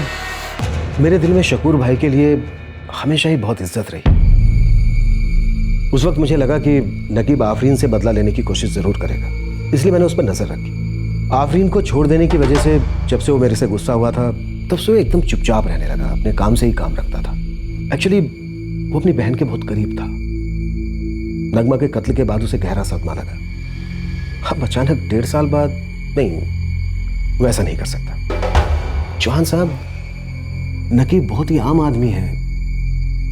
मेरे दिल में शकूर भाई के लिए हमेशा ही बहुत इज्जत रही। उस वक्त मुझे लगा कि नकीब आफरीन से बदला लेने की कोशिश जरूर करेगा, इसलिए मैंने उस पर नजर रखी। आफरीन को छोड़ देने की वजह से जब से वो मेरे से गुस्सा हुआ था, तब से वो एकदम चुपचाप रहने लगा, अपने काम से ही काम रखता था। एक्चुअली वो अपनी बहन के बहुत करीब था। नगमा के कत्ल के बाद उसे गहरा सदमा लगा। अब अचानक 1.5 साल बाद नहीं, वैसा नहीं कर सकता। चौहान साहब, नकीब बहुत ही आम आदमी है,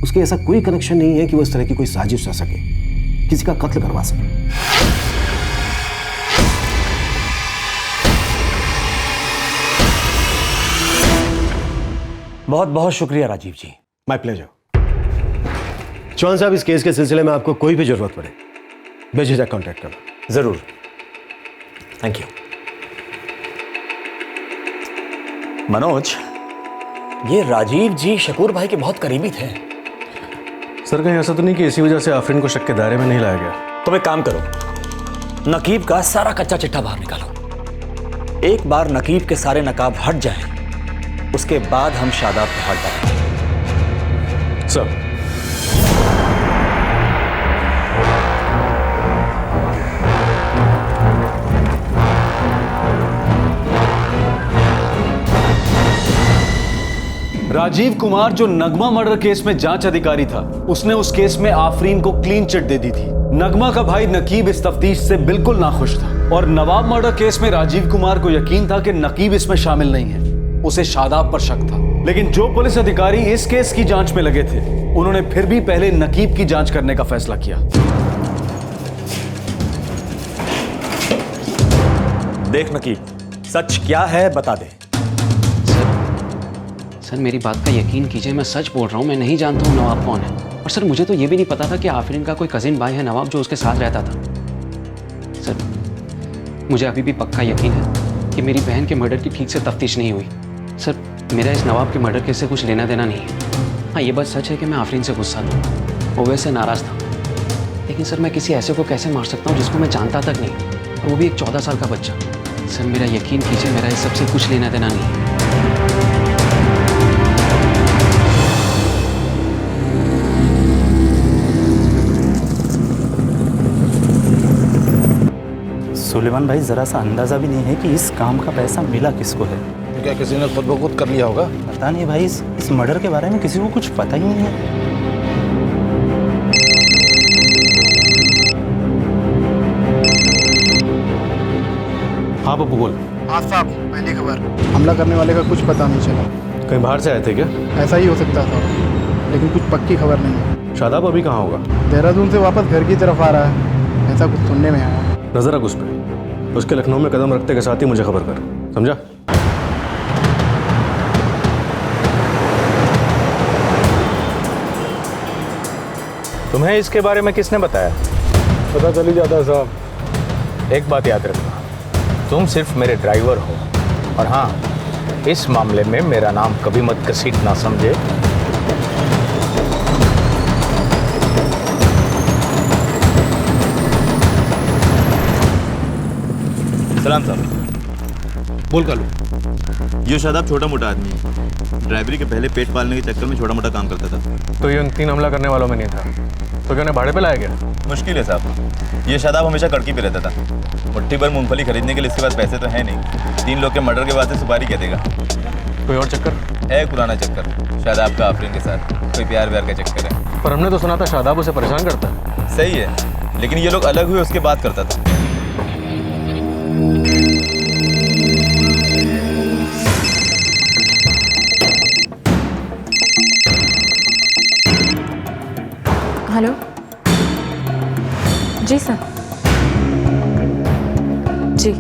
उसके ऐसा कोई कनेक्शन नहीं है कि वो इस तरह की कोई साजिश रच सके, किसी का कत्ल करवा सके। बहुत बहुत शुक्रिया राजीव जी। My pleasure. चौहान साहब, इस केस के सिलसिले में आपको कोई भी जरूरत पड़े, बेझिझक कांटेक्ट करना। जरूर। Thank you. मनोज, ये राजीव जी शकूर भाई के बहुत करीबी थे। सर, कहीं ऐसा तो नहीं कि इसी वजह से आफरीन को शक के दायरे में नहीं लाया गया? तुम एक काम करो, नकीब का सारा कच्चा चिट्ठा बाहर निकालो। एक बार नकीब के सारे नकाब हट जाएं, उसके बाद हम शादाब पे हाथ डालेंगे। सर, राजीव कुमार जो नगमा मर्डर केस में जांच अधिकारी था, उसने उस केस में आफरीन को क्लीन चिट दे दी थी। नगमा का भाई नकीब इस तफ्तीश से बिल्कुल नाखुश था और नवाब मर्डर केस में राजीव कुमार को यकीन था कि नकीब इसमें शामिल नहीं है, उसे शादाब पर शक था। लेकिन जो पुलिस अधिकारी इस केस की जांच में लगे थे, उन्होंने फिर भी पहले नकीब की जांच करने का फैसला किया। देख नकीब, सच क्या है बता दे। सर मेरी बात का यकीन कीजिए, मैं सच बोल रहा हूँ, मैं नहीं जानता हूँ नवाब कौन है। और सर मुझे तो ये भी नहीं पता था कि आफरीन का कोई कजिन भाई है नवाब जो उसके साथ रहता था। सर मुझे अभी भी पक्का यकीन है कि मेरी बहन के मर्डर की ठीक से तफ्तीश नहीं हुई। सर मेरा इस नवाब के मर्डर केस से कुछ लेना देना नहीं है। हाँ ये बात सच है कि मैं आफरीन से गुस्सा था, ओवैस से नाराज़ था, लेकिन सर मैं किसी ऐसे को कैसे मार सकता हूँ जिसको मैं जानता तक नहीं, और वो भी एक 14 साल का बच्चा। सर मेरा यकीन कीजिए, मेरा इस सबसे कुछ लेना देना नहीं है। सुलेमान भाई जरा सा अंदाजा भी नहीं है कि इस काम का पैसा मिला किसको है। तो क्या किसी ने खुद ब खुद कर लिया होगा? पता नहीं भाई, इस मर्डर के बारे में किसी को कुछ पता ही नहीं है। हाँ पप्पू बोल। हाँ साहब, पहली खबर, हमला करने वाले का कुछ पता नहीं चला। कहीं बाहर से आए थे क्या? ऐसा ही हो सकता था, लेकिन कुछ पक्की खबर नहीं है। शादाब अभी कहाँ होगा? देहरादून से वापस घर की तरफ आ रहा है, ऐसा कुछ सुनने में आया। नजर रख उस पे, उसके लखनऊ में कदम रखते के साथ ही मुझे खबर कर, समझा? तुम्हें इसके बारे में किसने बताया? पता चल ही जाता साहब। एक बात याद रखना, तुम सिर्फ मेरे ड्राइवर हो, और हाँ इस मामले में मेरा नाम कभी मत घसीटना, समझे? सलाम साहब। बोल कालू। ये शादाब छोटा मोटा आदमी है, ड्राइवरी के पहले पेट पालने के चक्कर में छोटा मोटा काम करता था। तो ये उन 3 हमला करने वालों में नहीं था, तो क्या उन्हें भाड़े पे लाया गया? मुश्किल है साहब, ये शादाब हमेशा कड़की पे रहता था। मुट्ठी भर मूंगफली खरीदने के लिए इसके पास पैसे तो है नहीं। 3 लोग के मर्डर के बाद से सुपारी क्या देगा? कोई और चक्कर है? पुराना चक्कर शादाब का आफरीन के साथ, कोई प्यार व्यार का चक्कर है। पर हमने तो सुना था शादाब उसे परेशान करता है। सही है, लेकिन ये लोग अलग हुए उसके बाद करता था। हेलो जी सर। जी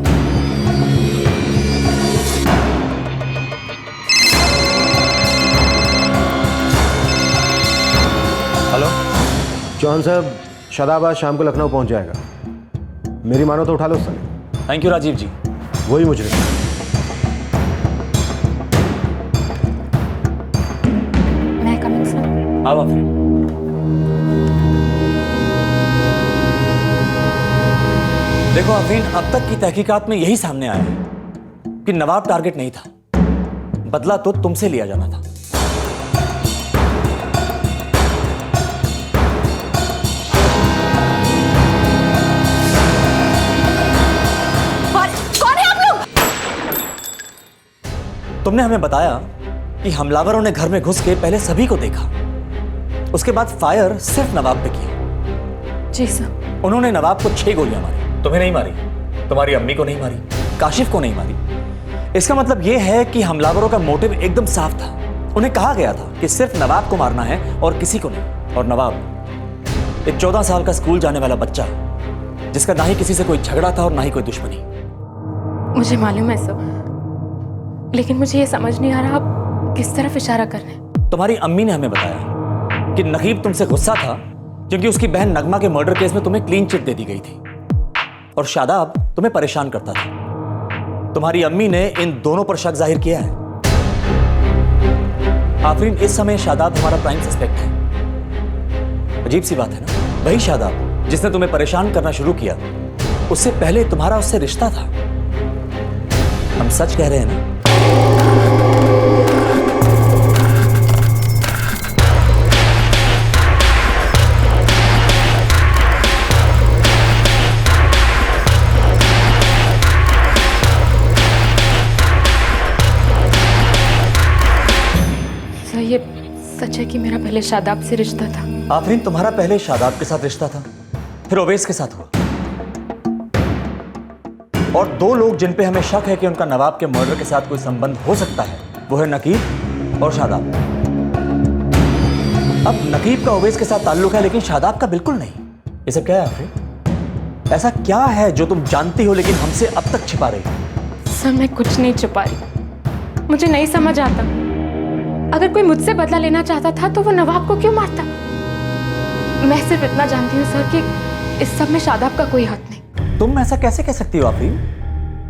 हेलो चौहान साहब, शादाब आज शाम को लखनऊ पहुंच जाएगा। मेरी मानो तो उठा लो सर। थैंक यू राजीव जी। वही मुझे मैं कमिंग सर। आओ आफरीन। देखो आफरीन, अब तक की तहकीकात में यही सामने आया है कि नवाब टारगेट नहीं था, बदला तो तुमसे लिया जाना था। कौन है आप लोग? तुमने हमें बताया कि हमलावरों ने घर में घुस के पहले सभी को देखा, उसके बाद फायर सिर्फ नवाब पे किया। जी सर। उन्होंने नवाब को 6 गोलियां मारी। तुम्हें नहीं मारी, तुम्हारी अम्मी को नहीं मारी, काशिफ को नहीं मारी। इसका मतलब यह है कि हमलावरों का मोटिव एकदम साफ था। उन्हें कहा गया था कि सिर्फ नवाब को मारना है और किसी को नहीं। और नवाब एक 14 साल का स्कूल जाने वाला बच्चा, जिसका ना ही किसी से कोई झगड़ा था और ना ही कोई दुश्मनी। मुझे मालूम है सब, लेकिन मुझे ये समझ नहीं आ रहा आप किस तरफ इशारा कर रहे हैं। तुम्हारी अम्मी ने हमें बताया कि नकीब तुमसे गुस्सा था क्योंकि उसकी बहन नगमा के मर्डर केस में तुम्हें क्लीन चिट दे दी गई थी, और शादाब तुम्हें परेशान करता था। तुम्हारी अम्मी ने इन दोनों पर शक जाहिर किया है। आफरीन, इस समय शादाब हमारा प्राइम सस्पेक्ट है। अजीब सी बात है ना, वही शादाब जिसने तुम्हें परेशान करना शुरू किया, उससे पहले तुम्हारा उससे रिश्ता था। हम सच कह रहे हैं ना? ये सच है कि मेरा पहले शादाब से रिश्ता था। आफरीन, तुम्हारा पहले शादाब के साथ रिश्ता था, फिर ओवैस के साथ हुआ, और 2 लोग जिन पे हमें शक है कि उनका नवाब के मर्डर के साथ कोई संबंध हो सकता है, वो है नकीब और शादाब। अब नकीब का ओवैस के साथ ताल्लुक है, लेकिन शादाब का बिल्कुल नहीं। ये सब क्या है आफरीन? ऐसा क्या है जो तुम जानती हो लेकिन हमसे अब तक छिपा रही हो? सर मैं कुछ नहीं छुपा रही, मुझे नहीं समझ आता। अगर कोई मुझसे बदला लेना चाहता था तो वो नवाब को क्यों मारता? मैं सिर्फ इतना जानती हूँ सर कि इस सब में शादाब का कोई हाथ नहीं। तुम ऐसा कैसे कह सकती हो आफरीन?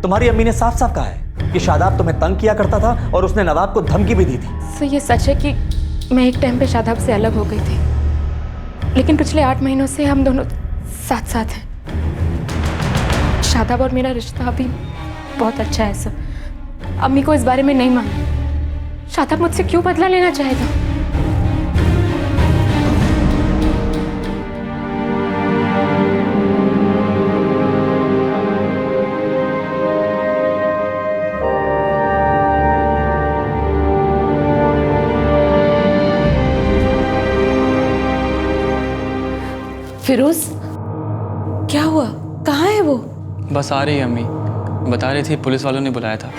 तुम्हारी अम्मी ने साफ साफ कहा है कि शादाब तुम्हें तंग किया करता था और उसने नवाब को धमकी भी दी थी। सर ये सच है कि मैं एक टाइम पे शादाब से अलग हो गई थी, लेकिन पिछले 8 महीनों से हम दोनों साथ साथ हैं। शादाब और मेरा रिश्ता अभी बहुत अच्छा है सर। अम्मी को इस बारे में नहीं मालूम। शादाब मुझसे क्यों बदला लेना चाहेगा? फिरोज, क्या हुआ? कहाँ है वो? बस आ रही है अम्मी, बता रही थी पुलिस वालों ने बुलाया था।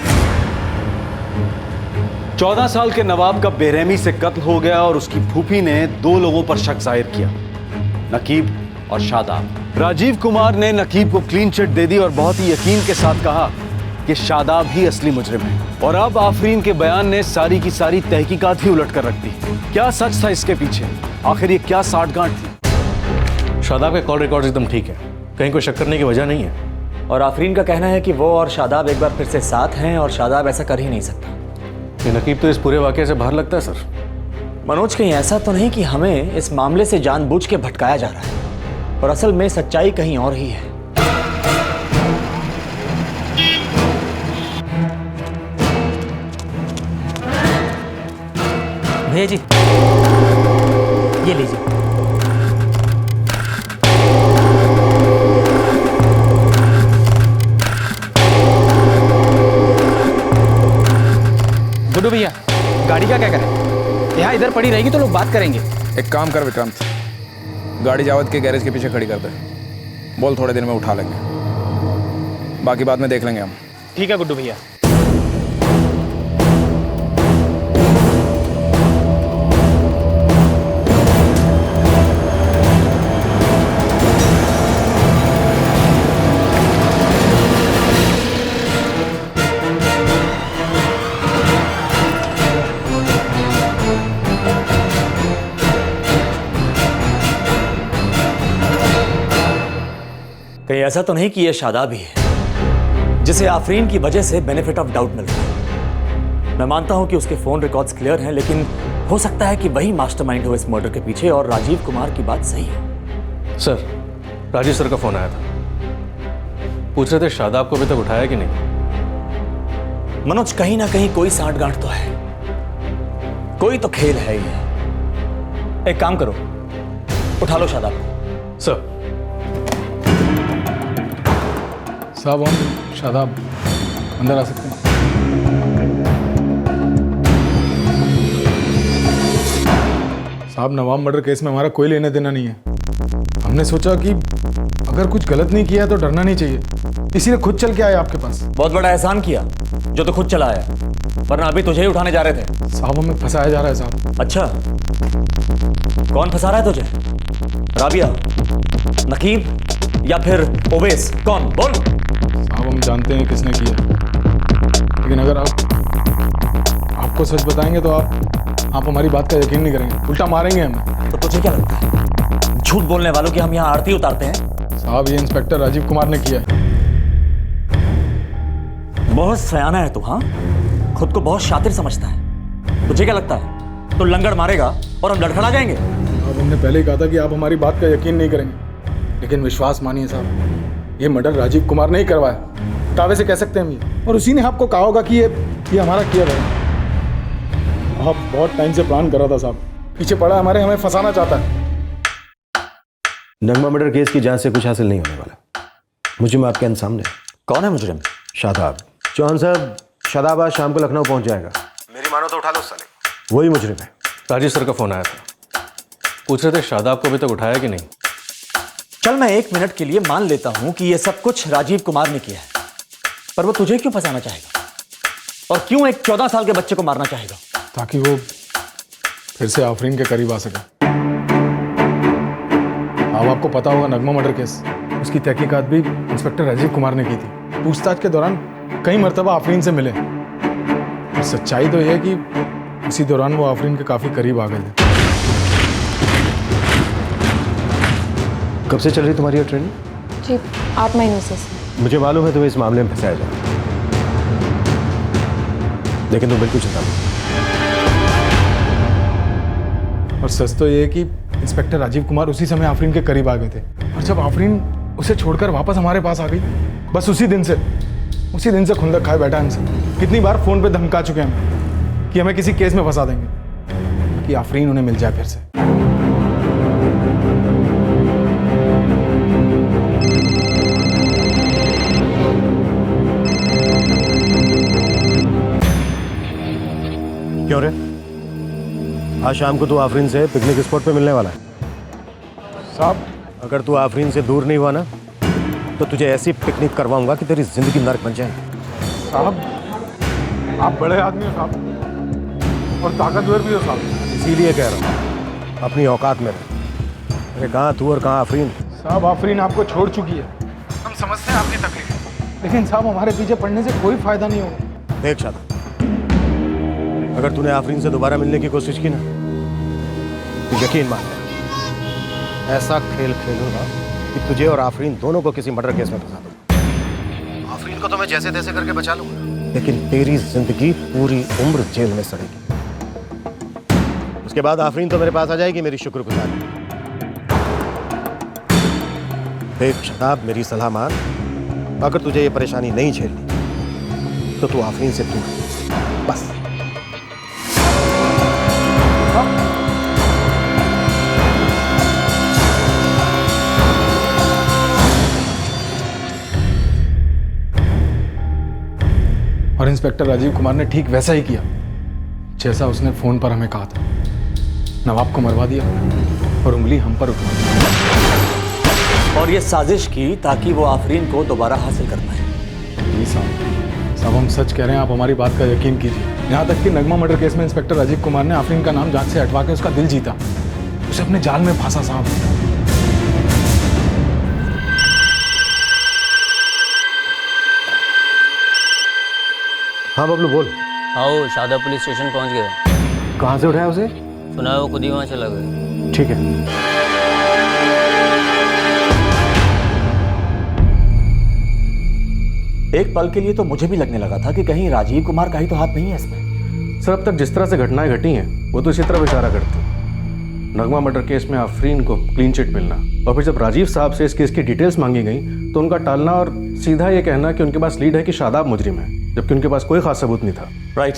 14 साल के नवाब का बेरहमी से कत्ल हो गया और उसकी फूफी ने 2 लोगों पर शक जाहिर किया, नकीब और शादाब। राजीव कुमार ने नकीब को क्लीन चिट दे दी और बहुत ही यकीन के साथ कहा कि शादाब ही असली मुजरिम है। और अब आफरीन के बयान ने सारी की सारी तहकीकात ही उलट कर रख दी। क्या सच था इसके पीछे? आखिर ये क्या साठगांठ थी? शादाब के कॉल रिकॉर्ड एकदम ठीक है, कहीं कोई शक करने की वजह नहीं है। और आफरीन का कहना है कि वो और शादाब एक बार फिर से साथ हैं और शादाब ऐसा कर ही नहीं सकता। ये नकीब तो इस पूरे वाकये से बाहर लगता है सर। मनोज, कहीं ऐसा तो नहीं कि हमें इस मामले से जानबूझ के भटकाया जा रहा है और असल में सच्चाई कहीं और ही है? भैया जी, ये लीजिए। गुड्डू भैया, गाड़ी का क्या करें? यहाँ इधर पड़ी रहेगी तो लोग बात करेंगे। एक काम कर विक्रांत, गाड़ी जावद के गैरेज के पीछे खड़ी कर दे। बोल थोड़े दिन में उठा लेंगे, बाकी बाद में देख लेंगे हम। ठीक है गुड्डू भैया। कहीं ऐसा तो नहीं कि यह शादाब ही है जिसे आफरीन की वजह से बेनिफिट ऑफ डाउट मिल रहा है? मैं मानता हूं कि उसके फोन रिकॉर्ड्स क्लियर हैं, लेकिन हो सकता है कि वही मास्टरमाइंड हो इस मर्डर के पीछे और राजीव कुमार की बात सही है। सर, राजीव सर का फोन आया था, पूछ रहे थे शादाब को अभी तक उठाया कि नहीं। मनोज, कहीं ना कहीं कोई सांठगांठ तो है, कोई तो खेल है ये। एक काम करो, उठा लो शादाब को। सर। साहब, हम शादाब अंदर आ सकते हैं? साहब, नवाब मर्डर केस में हमारा कोई लेने देना नहीं है। हमने सोचा कि अगर कुछ गलत नहीं किया तो डरना नहीं चाहिए, इसीलिए खुद चल के आए आपके पास। बहुत बड़ा एहसान किया जो तो खुद चला आया, वरना अभी तुझे ही उठाने जा रहे थे। साहब, हमें फंसाया जा रहा है साहब। अच्छा, कौन फंसा रहा है तुझे? राबिया, नकीब या फिर ओवैस? कौन? बोल। साहब, हम जानते हैं किसने किया, लेकिन अगर आपको सच बताएंगे तो आप हमारी बात का यकीन नहीं करेंगे, उल्टा मारेंगे हमें। तो तुझे क्या लगता है झूठ बोलने वालों की हम यहाँ आरती उतारते हैं? साहब, ये इंस्पेक्टर राजीव कुमार ने किया है। बहुत सयाना है तू। हाँ, खुद को बहुत शातिर समझता है। तुझे क्या लगता है तो लंगड़ मारेगा और हम लड़खड़ा जाएंगे? अब हमने पहले ही कहा था कि आप हमारी बात का यकीन नहीं करेंगे, लेकिन विश्वास मानिए साहब, ये मर्डर राजीव कुमार ने ही करवाया, दावे से कह सकते हैं हम ये। और उसी ने आपको कहा होगा कि ये हमारा किया है। आप बहुत टाइम से प्लान कर रहा था साहब, पीछे पड़ा हमारे, हमें फंसाना चाहता है। नगमा मर्डर केस की जांच से कुछ हासिल नहीं होने वाला। मुझे आपके अन सामने। कौन है मुजरिम? शादाब। चौहान साहब, शादाब आज शाम को लखनऊ पहुंच जाएगा। मेरी मानो तो उठा लो साले। वही मुजरिम है। राजीव सर का फोन आया था, पूछ रहे थे शादाब को अभी तक उठाया कि नहीं। चल, मैं 1 मिनट के लिए मान लेता हूं कि यह सब कुछ राजीव कुमार ने किया है, पर वो तुझे क्यों फंसाना चाहेगा और क्यों एक 14 साल के बच्चे को मारना चाहेगा? ताकि वो फिर से आफरीन के करीब आ सके। अब आपको पता होगा नगमा मर्डर केस, उसकी तहकीकात भी इंस्पेक्टर राजीव कुमार ने की थी। पूछताछ के दौरान कई मरतबा आफरीन से मिले। और सच्चाई तो यह है कि इसी दौरान वो आफरीन के काफी करीब आ गए थे। कब से चल रही तुम्हारी ये ट्रेनिंग? जी 8 महीनों से। मुझे मालूम है तुम्हें इस मामले में फंसाया जाए, लेकिन तुम बिल्कुल चिंता मत। और सच तो ये है कि इंस्पेक्टर राजीव कुमार उसी समय आफरीन के करीब आ गए थे, और जब आफरीन उसे छोड़कर वापस हमारे पास आ गई, बस उसी दिन से खुंदक खाए बैठा हमसे। कितनी बार फोन पे धमका चुके हैं कि हमें किसी केस में फंसा देंगे कि आफरीन उन्हें मिल जाए फिर से। क्यों रे? आज शाम को तू आफरीन से पिकनिक स्पॉट पे मिलने वाला है। साहब, अगर तू आफरीन से दूर नहीं हुआ ना तो तुझे ऐसी पिकनिक करवाऊंगा कि तेरी जिंदगी नर्क बन जाए। साहब, आप बड़े आदमी हो साहब, और ताकतवर भी हो साहब। इसीलिए कह रहा हूँ अपनी औकात में रह। अरे कहाँ तू और कहाँ आफरीन? साहब, आफरीन आपको छोड़ चुकी है। हम समझते हैं आपकी तकलीफ, लेकिन साहब हमारे पीछे पड़ने से कोई फायदा नहीं होगा। देख शादाब, अगर तूने आफरीन से दोबारा मिलने की कोशिश की ना तो यकीन मान ऐसा खेल खेलूंगा कि तुझे और आफरीन दोनों को किसी मर्डर केस में फंसा दूंगा। आफरीन को तो मैं जैसे तैसे करके बचा लूंगा, लेकिन तेरी जिंदगी पूरी उम्र जेल में सड़ेगी। उसके बाद आफरीन तो मेरे पास आ जाएगी मेरी शुक्रगुजार। देख शादाब, मेरी सलाह मान, अगर तुझे ये परेशानी नहीं झेलनी तो तू आफरीन से दूर बस। और इंस्पेक्टर राजीव कुमार ने ठीक वैसा ही किया जैसा उसने फोन पर हमें कहा था। नवाब को मरवा दिया और उंगली हम पर उठवा दी, और ये साजिश की ताकि वो आफरीन को दोबारा हासिल कर पाए। जी साहब, हम सच कह रहे हैं, आप हमारी बात का यकीन कीजिए। यहाँ तक कि नगमा मर्डर केस में इंस्पेक्टर राजीव कुमार ने आफरीन का नाम जांच से हटवा के उसका दिल जीता, उसे अपने जाल में फंसा साहब। हाँ बबलू बोल। आओ, शादाब पुलिस स्टेशन पहुंच गए। कहाँ से उठाया उसे? सुना है वो खुद ही वहाँ चला गया। ठीक है। एक पल के लिए तो मुझे भी लगने लगा था कि कहीं राजीव कुमार का ही तो हाथ नहीं है इसमें। सर, अब तक जिस तरह से घटनाएं घटी हैं वो तो इसी तरफ इशारा करती हैं। नगमा मर्डर केस में आफरीन को क्लीन चिट मिलना, और फिर जब राजीव साहब से इस केस की डिटेल्स मांगी गई तो उनका टालना और सीधा ये कहना कि उनके पास लीड है कि शादाब मुजरिम है, जबकि उनके पास कोई खास सबूत नहीं था। राइट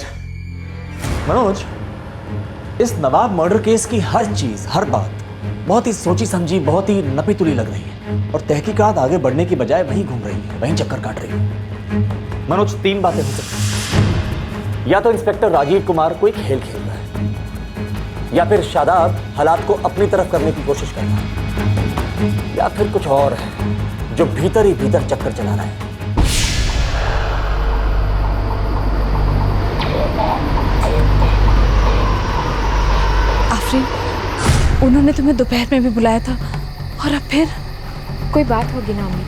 मनोज, इस नवाब मर्डर केस की हर चीज, हर बात बहुत ही सोची समझी, बहुत ही नपी तुली लग रही है, और तहकीकात आगे बढ़ने की बजाय वहीं घूम रही है, वहीं चक्कर काट रही है। मनोज, 3 बातें हो सकती हैं। या तो इंस्पेक्टर राजीव कुमार कोई खेल खेल रहा है, या फिर शादाब हालात को अपनी तरफ करने की कोशिश कर रहा है, या फिर कुछ और है जो भीतर ही भीतर चक्कर चला रहा है। आफरीन, उन्होंने तुम्हें दोपहर में भी बुलाया था, और अब फिर? कोई बात होगी ना अम्मी,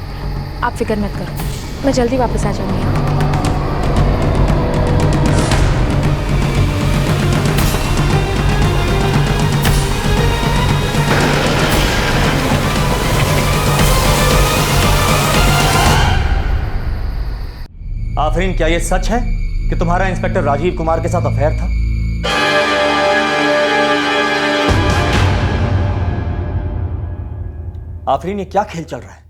आप फिक्र मत करो, मैं जल्दी वापस आ जाऊंगी। आफरीन, क्या यह सच है कि तुम्हारा इंस्पेक्टर राजीव कुमार के साथ अफेयर था? आफरीन, ये क्या खेल चल रहा है?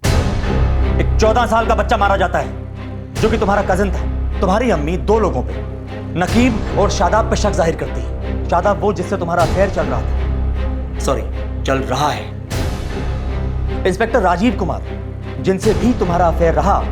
एक 14 साल का बच्चा मारा जाता है जो कि तुम्हारा कजिन था। तुम्हारी अम्मी 2 लोगों पे, नकीब और शादाब पे शक जाहिर करती है। शादाब वो जिससे तुम्हारा अफेयर चल रहा था, सॉरी चल रहा है। इंस्पेक्टर राजीव कुमार जिनसे भी तुम्हारा अफेयर रहा,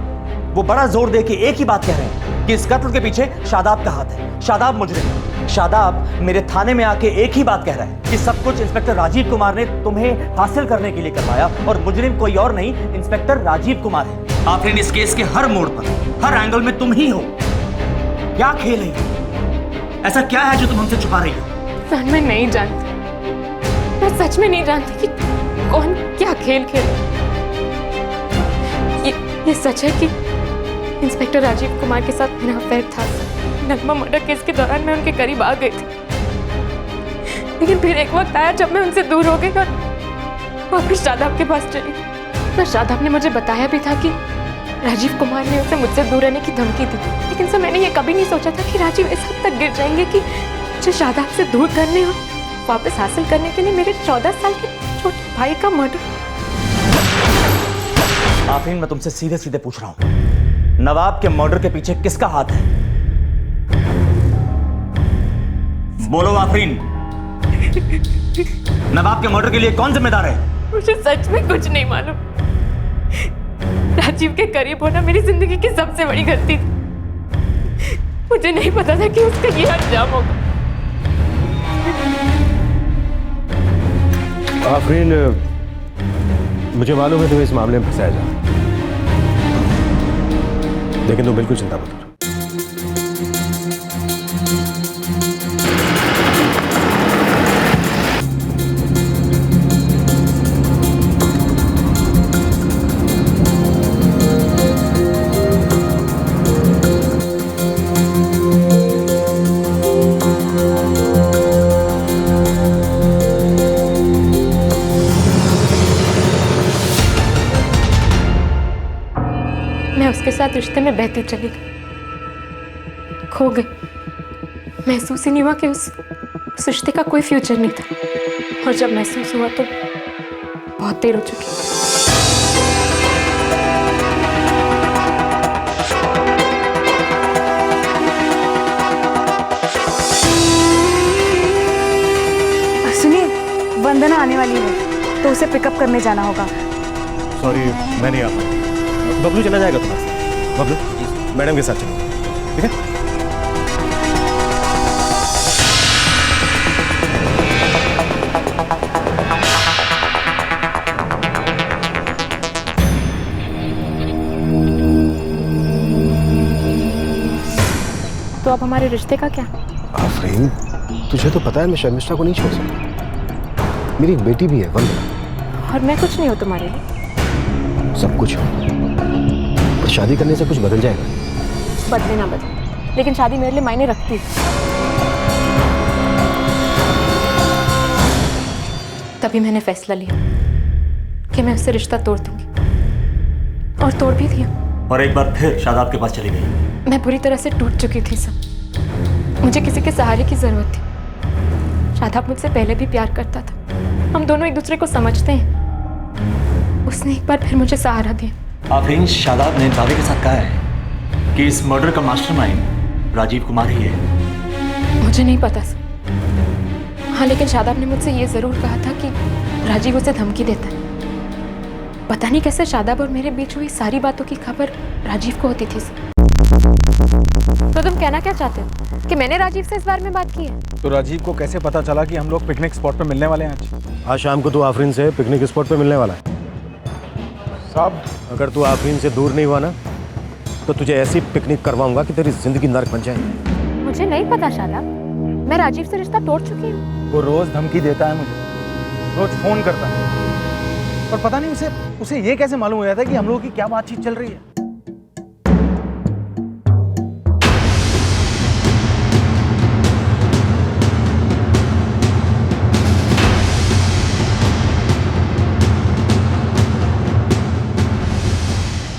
वो बड़ा जोर दे के एक ही बात कह रहे हैं कि इस कत्ल के पीछे शादाब का हाथ है, शादाब मुजरिम है। शादाब मेरे थाने में आके एक ही बात कह रहा है कि सब कुछ इंस्पेक्टर राजीव कुमार ने तुम्हें हासिल करने के लिए करवाया, और मुजरिम कोई और नहीं, इंस्पेक्टर राजीव कुमार है। आखिर इस केस के हर मोड़ पर, हर एंगल में तुम ही हो। क्या खेल है? ऐसा क्या है जो तुम हमसे छुपा रही हो? मैं नहीं जानती, मैं सच में नहीं जानती कि कौन क्या खेल खेले। ये सच है कि इंस्पेक्टर राजीव कुमार के साथ मेरा अफेयर था। नगमा मर्डर केस के दौरान मैं उनके करीब आ गई थी, लेकिन फिर एक वक्त आया जब मैं उनसे दूर हो गई और वापस शादाब के पास चली। तो शादाब ने मुझे बताया भी था कि राजीव कुमार ने उसे मुझसे दूर रहने की धमकी दी, लेकिन सर मैंने ये कभी नहीं सोचा था कि राजीव इस हद तक गिर जाएंगे कि मुझे शादाब से दूर करने और वापस हासिल करने के लिए मेरे 14 साल के छोटे भाई का मर्डर। आफरीन, मैं तुमसे सीधे सीधे पूछ रहा हूं, नवाब के मर्डर के पीछे किसका हाथ है? बोलो आफरीन, नवाब के मर्डर के लिए कौन जिम्मेदार है? मुझे सच में कुछ नहीं मालूम। राजीव के करीब होना मेरी जिंदगी की सबसे बड़ी गलती थी। मुझे नहीं पता था कि उसका ये अंजाम होगा। आफरीन, मुझे मालूम है तुम इस मामले में फंसाया जा, लेकिन तुम बिल्कुल चिंता मत करो। मैं उसके साथ रिश्ते में बहती चली गई, खो गई। महसूस ही नहीं हुआ कि उस रिश्ते का कोई फ्यूचर नहीं था, और जब महसूस हुआ तो बहुत देर हो चुकी। सुनिए, वंदना आने वाली है तो उसे पिकअप करने जाना होगा। सॉरी, मैं नहीं आ पाया। बबलू चला जाएगा तुम्हारे साथ। बबलू मैडम के साथ चलो, ठीक है? तो अब हमारे रिश्ते का क्या? आफरीन, तुझे तो पता है मैं शर्मिष्ठा को नहीं छोड़ सकता। मेरी एक बेटी भी है, वंदना। और मैं कुछ नहीं हूँ तुम्हारे लिए। सब कुछ हो, पर शादी करने से कुछ बदल जाएगा। बदले ना बदले, लेकिन शादी मेरे लिए मायने रखती है। तभी मैंने फैसला लिया कि मैं उससे रिश्ता तोड़ दूंगी, और तोड़ भी दिया। और एक बार फिर शादाब के पास चली गई। मैं पूरी तरह से टूट चुकी थी सब। मुझे किसी के सहारे की जरूरत थी। शादाब मुझसे पहले भी प्यार करता था, हम दोनों एक दूसरे को समझते हैं। उसने एक बार फिर मुझे सहारा दिया। आफरीन, शादाब ने दावे के साथ कहा है कि इस मर्डर का मास्टरमाइंड राजीव कुमार ही है। मुझे नहीं पता सर। हाँ, लेकिन शादाब ने मुझसे ये जरूर कहा था कि राजीव उसे धमकी देता है। पता नहीं कैसे शादाब और मेरे बीच हुई सारी बातों की खबर राजीव को होती थी सर। तो तुम कहना क्या चाहते हो कि मैंने राजीव से इस बारे में बात की है? तो राजीव को कैसे पता चला कि हम लोग पिकनिक स्पॉट पे मिलने वाले हैं आज? आज शाम को तू आफरीन से पिकनिक स्पॉट पे मिलने वाला है। साहब, अगर तू आफरीन से दूर नहीं हुआ ना, तो तुझे ऐसी पिकनिक करवाऊंगा कि तेरी जिंदगी नर्क बन जाएगी। मुझे नहीं पता शादाब, मैं राजीव से रिश्ता तोड़ चुकी हूँ। वो रोज धमकी देता है मुझे, रोज फोन करता है, और पता नहीं उसे ये कैसे मालूम हो जाता है कि हम लोगों की क्या बातचीत चल रही है।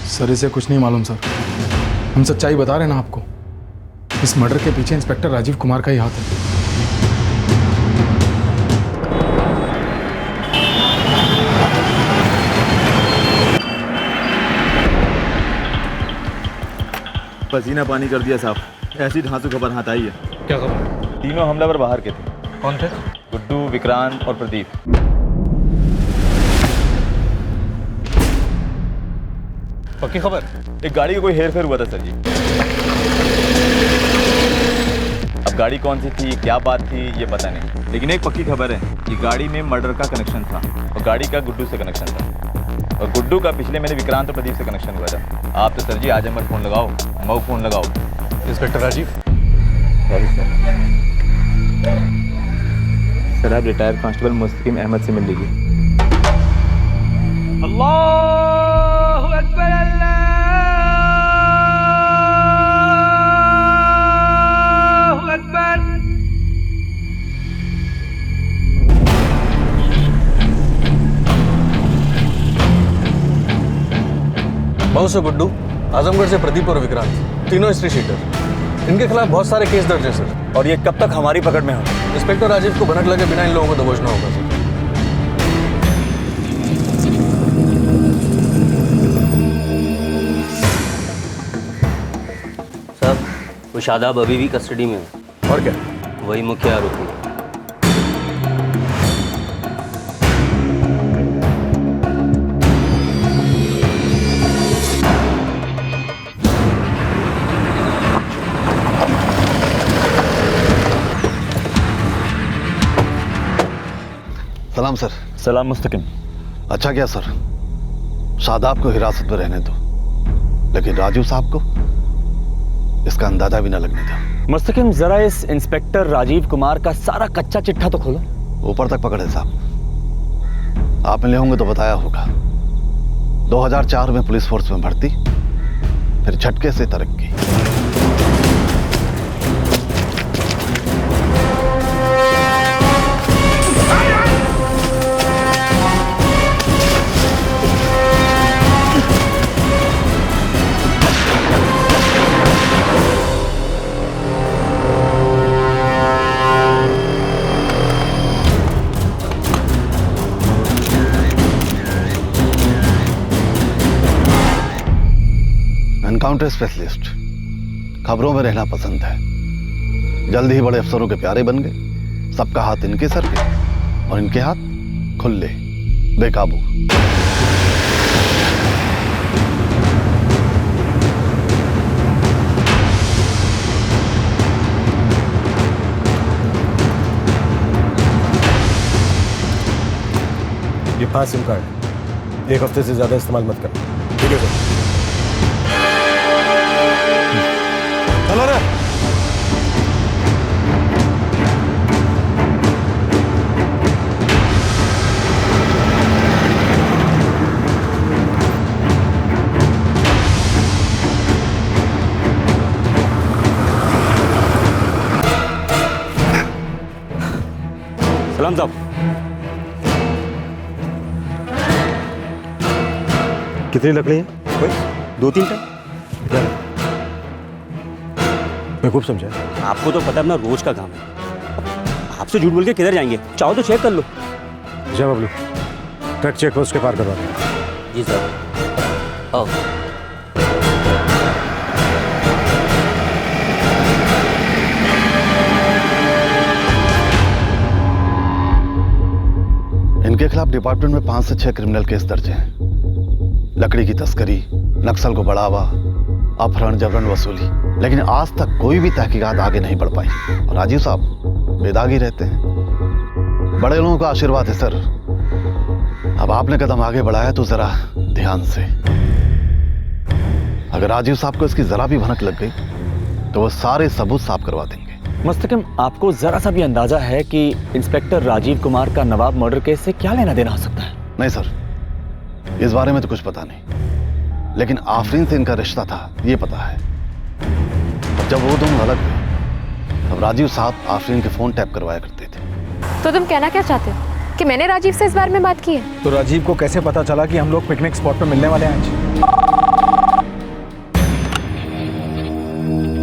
सर, इसे कुछ नहीं मालूम सर। हम सच्चाई बता रहे हैं ना आपको। इस मर्डर के पीछे इंस्पेक्टर राजीव कुमार का ही हाथ है। पसीना पानी कर दिया साहब, ऐसी धांसू खबर हाथ आई है। क्या खबर? तीनों हमलावर बाहर के थे। कौन थे? गुड्डू, विक्रांत और प्रदीप। पक्की खबर? एक गाड़ी का कोई हेरफेर हुआ था सर जी। अब गाड़ी कौन सी थी, क्या बात थी, ये पता नहीं, लेकिन एक पक्की खबर है कि गाड़ी में मर्डर का कनेक्शन था, और गाड़ी का गुड्डू से कनेक्शन था, और गुड्डू का पिछले महीने विक्रांत और प्रदीप से कनेक्शन हुआ था। आप तो सर जी आज मत फोन लगाओ, मऊ फोन लगाओ। इंस्पेक्टर राजीव? सॉरी सर, आप रिटायर्ड कांस्टेबल मुस्तकीम अहमद से मिल लीजिए। अल्लाहु अकबर, अल्लाहु अकबर। बहुत से गुड्डू, आजमगढ़ से प्रदीप और विक्रांत, तीनों हिस्ट्री शीटर। इनके खिलाफ बहुत सारे केस दर्ज है सर। और ये कब तक हमारी पकड़ में होंगे? इंस्पेक्टर राजीव को भनक लगे बिना इन लोगों को दबोचना होगा सर। साहब, वो शादाब अभी भी कस्टडी में है। और क्या? वही मुख्य आरोपी है। सलाम सर। सलाम मुस्तकिम। अच्छा क्या सर, शादाब को हिरासत में रहने दो, लेकिन राजू साहब को इसका अंदाजा भी न लगने दो। मुस्तकिम, जरा इस इंस्पेक्टर राजीव कुमार का सारा कच्चा चिट्ठा तो खोलो। ऊपर तक पकड़े साहब, आप मिले होंगे तो बताया होगा। 2004 में पुलिस फोर्स में भर्ती, फिर झटके से तरक्की। एनकाउंटर स्पेशलिस्ट, खबरों में रहना पसंद है। जल्द ही बड़े अफसरों के प्यारे बन गए। सबका हाथ इनके सर पे और इनके हाथ खुले, बेकाबू। ये 5 सिम कार्ड, 1 हफ्ते से ज्यादा इस्तेमाल मत करना। ठीक है सर। चलो रे। सलाम साहब। कितनी लकड़ी है? कोई 2-3 टन। मैं खूब समझा। आपको तो पता है अपना रोज का काम है। आपसे झूठ बोल के किधर जाएंगे? चाहो तो चेक कर लो। जा बबलू, ट्रक चेक पोस्ट के पार करवा दो। जी साहब। आओ। इनके खिलाफ डिपार्टमेंट में 5 से 6 क्रिमिनल केस दर्ज हैं। लकड़ी की तस्करी, नक्सल को बढ़ावा, अपहरण, जबरन वसूली, लेकिन आज तक कोई भी तहकीकात आगे नहीं बढ़ पाई। और राजीव साहब बेदागी रहते हैं। बड़े लोगों का आशीर्वाद है सर। अब आपने कदम आगे बढ़ाया तो जरा ध्यान से। अगर राजीव साहब को इसकी जरा भी भनक लग गई तो वो सारे सबूत साफ करवा देंगे। मुस्तकिम, आपको जरा सा भी अंदाजा है कि इंस्पेक्टर राजीव कुमार का नवाब मर्डर केस से क्या लेना देना हो सकता है? नहीं सर, इस बारे में तो कुछ पता नहीं, लेकिन आफरीन से इनका रिश्ता था ये पता है। और जब वो दोनों अलग हुए तब राजीव साहब आफरीन के फोन टैप करवाया करते थे। तो तुम कहना क्या चाहते हो कि मैंने राजीव से इस बारे में बात की है? तो राजीव को कैसे पता चला कि हम लोग पिकनिक स्पॉट पर मिलने वाले हैं आज?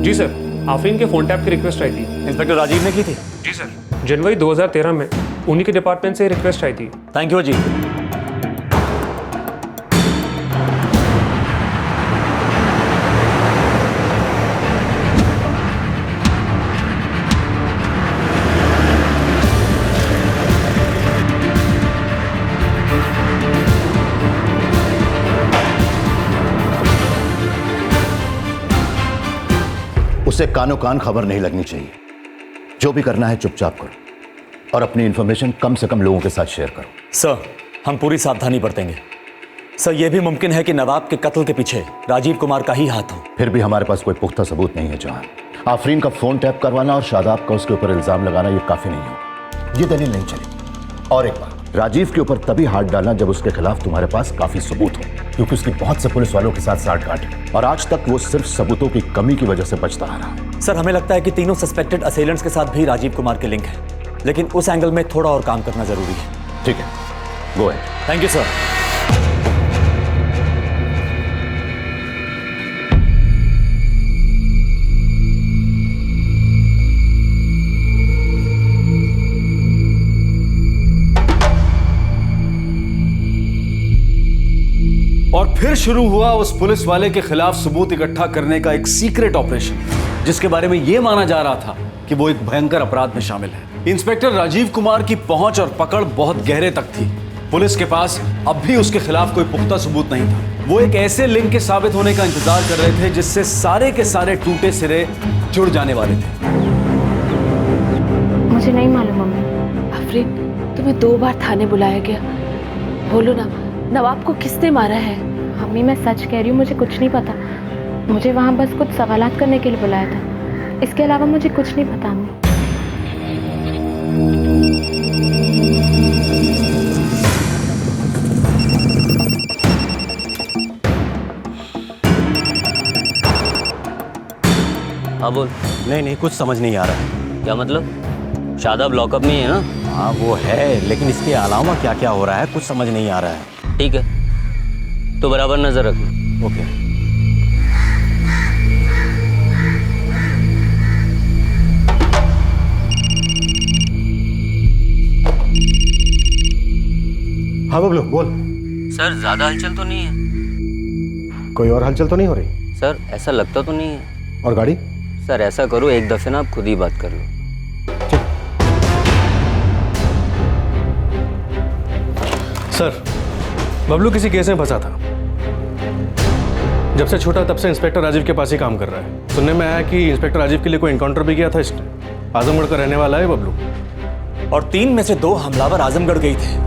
जी सर, आफरीन के फोन टैप की रिक्वेस्ट आई थी। इंस्पेक्टर राजीव ने की थी? जी सर, जनवरी 2013 में उन्हीं के डिपार्टमेंट से रिक्वेस्ट आई थी। थैंक यू जी। उसे कानो कान खबर नहीं लगनी चाहिए। जो भी करना है चुपचाप करो और अपनी इंफॉर्मेशन कम से कम लोगों के साथ शेयर करो। सर, हम पूरी सावधानी बरतेंगे। सर, यह भी मुमकिन है कि नवाब के कत्ल के पीछे राजीव कुमार का ही हाथ हो। फिर भी हमारे पास कोई पुख्ता सबूत नहीं है जहां आफरीन का फोन टैप करवाना और शादाब का उसके ऊपर इल्जाम लगाना ये काफी नहीं होगा। ये दलील नहीं चलेगी। और एक बात, राजीव के ऊपर तभी हाथ डालना जब उसके खिलाफ तुम्हारे पास काफी सबूत हो, क्योंकि उसकी बहुत से पुलिस वालों के साथ साठगांठ है और आज तक वो सिर्फ सबूतों की कमी की वजह से बचता आ रहा है। सर, हमें लगता है कि तीनों सस्पेक्टेड असेलेंट्स के साथ भी राजीव कुमार के लिंक है, लेकिन उस एंगल में थोड़ा और काम करना जरूरी है। ठीक है, go ahead. Thank you sir. और फिर शुरू हुआ उस पुलिस वाले के खिलाफ सबूत इकट्ठा करने का एक सीक्रेट ऑपरेशन, जिसके बारे में यह माना जा रहा था कि वो एक भयंकर अपराध में शामिल है। इंस्पेक्टर राजीव कुमार की पहुंच और पकड़ बहुत गहरे तक थी। पुलिस के पास अब भी उसके खिलाफ कोई पुख्ता सबूत नहीं था। वो एक ऐसे लिंक के साबित होने का इंतजार कर रहे थे जिससे सारे के सारे टूटे सिरे जुड़ जाने वाले थे। मुझे नहीं मालूम मम्मी। आफरीन, तुम्हें 2 बार थाने बुलाया गया। बोलो ना, नवाब को किसने मारा है? मम्मी मैं सच कह रही हूँ, मुझे कुछ नहीं पता। मुझे वहाँ बस कुछ सवालात करने के लिए बुलाया था, इसके अलावा मुझे कुछ नहीं पता अम्मी। हाँ बोल। नहीं कुछ समझ नहीं आ रहा है। क्या मतलब? शादाब लॉकअप में है ना? हाँ वो है, लेकिन इसके अलावा क्या क्या हो रहा है कुछ समझ नहीं आ रहा है। ठीक है, तो बराबर नजर रखना। ओके। हाँ बबलू बोल। सर ज्यादा हलचल तो नहीं है? कोई और हलचल तो नहीं हो रही? सर ऐसा लगता तो नहीं है। और गाड़ी? सर ऐसा करो, एक दफे ना आप खुद ही बात कर लो। सर, बबलू किसी केस में फंसा था। जब से छोटा तब से इंस्पेक्टर राजीव के पास ही काम कर रहा है। सुनने में आया कि इंस्पेक्टर राजीव के लिए कोई एनकाउंटर भी किया था इसने। आजमगढ़ का रहने वाला है बबलू। और 3 में से 2 हमलावर आजमगढ़ गए थे।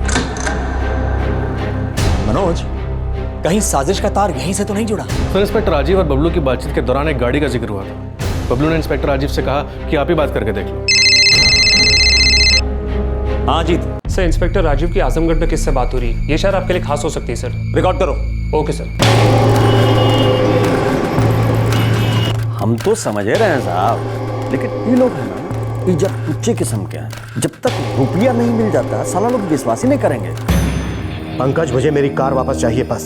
मनोज, कहीं साजिश का तार यहीं से तो नहीं जुड़ा? सर, इंस्पेक्टर राजीव और बबलू की बातचीत के दौरान एक गाड़ी का जिक्र हुआ था। बबलू ने इंस्पेक्टर राजीव से कहा कि आप ही बात करके देख लो। हाँ जीत। सर इंस्पेक्टर राजीव की आजमगढ़ में किससे बात हो रही है? ये शायद आपके लिए खास हो सकती है सर। रिकॉर्ड करो। Okay sir. हम तो समझ रहे हैं साहब, लेकिन ये लोग हैं ना, ये जब टुच्चे किस्म के हैं। जब तक रुपया नहीं मिल जाता साला लोग विश्वास ही नहीं करेंगे। पंकज, मुझे मेरी कार वापस चाहिए बस।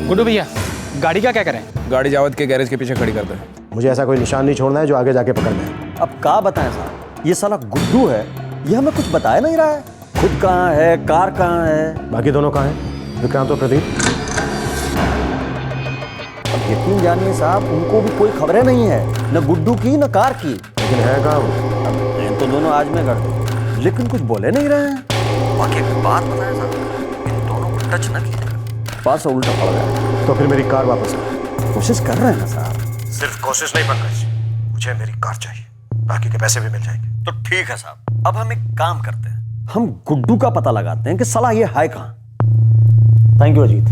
गुड्डू भैया, गाड़ी का क्या करें? गाड़ी जावद के गैरेज के पीछे खड़ी कर दे। मुझे ऐसा कोई निशान नहीं छोड़ना है जो आगे जाके पकड़ में। अब क्या बताएं साहब, ये साला गुड्डू है, ये हमें कुछ बताया नहीं रहा है। खुद कहाँ है, कार कहाँ है, बाकी दोनों कहाँ हैं? विक्रांत और प्रदीप। अब यकीन जानिए साहब, उनको भी कोई खबरें नहीं है, न गुड्डू की न कार की। लेकिन है कहाँ वो? अब तो दोनों आज में कर, लेकिन कुछ बोले नहीं रहे हैं। बाकी एक बात बताएं साहब, इन दोनों को टच न किया, पास उल्टा पड़ गया। तो फिर मेरी कार वापस ला। कोशिश कर रहे हैं ना साहब। सिर्फ कोशिश नहीं पंकज, मुझे मेरी कार चाहिए, बाकी के पैसे भी मिल जाएंगे। तो ठीक है साहब, अब हम एक काम करते हैं, हम गुड्डू का पता लगाते हैं कि साला ये है कहाँ। Thank you Ajit.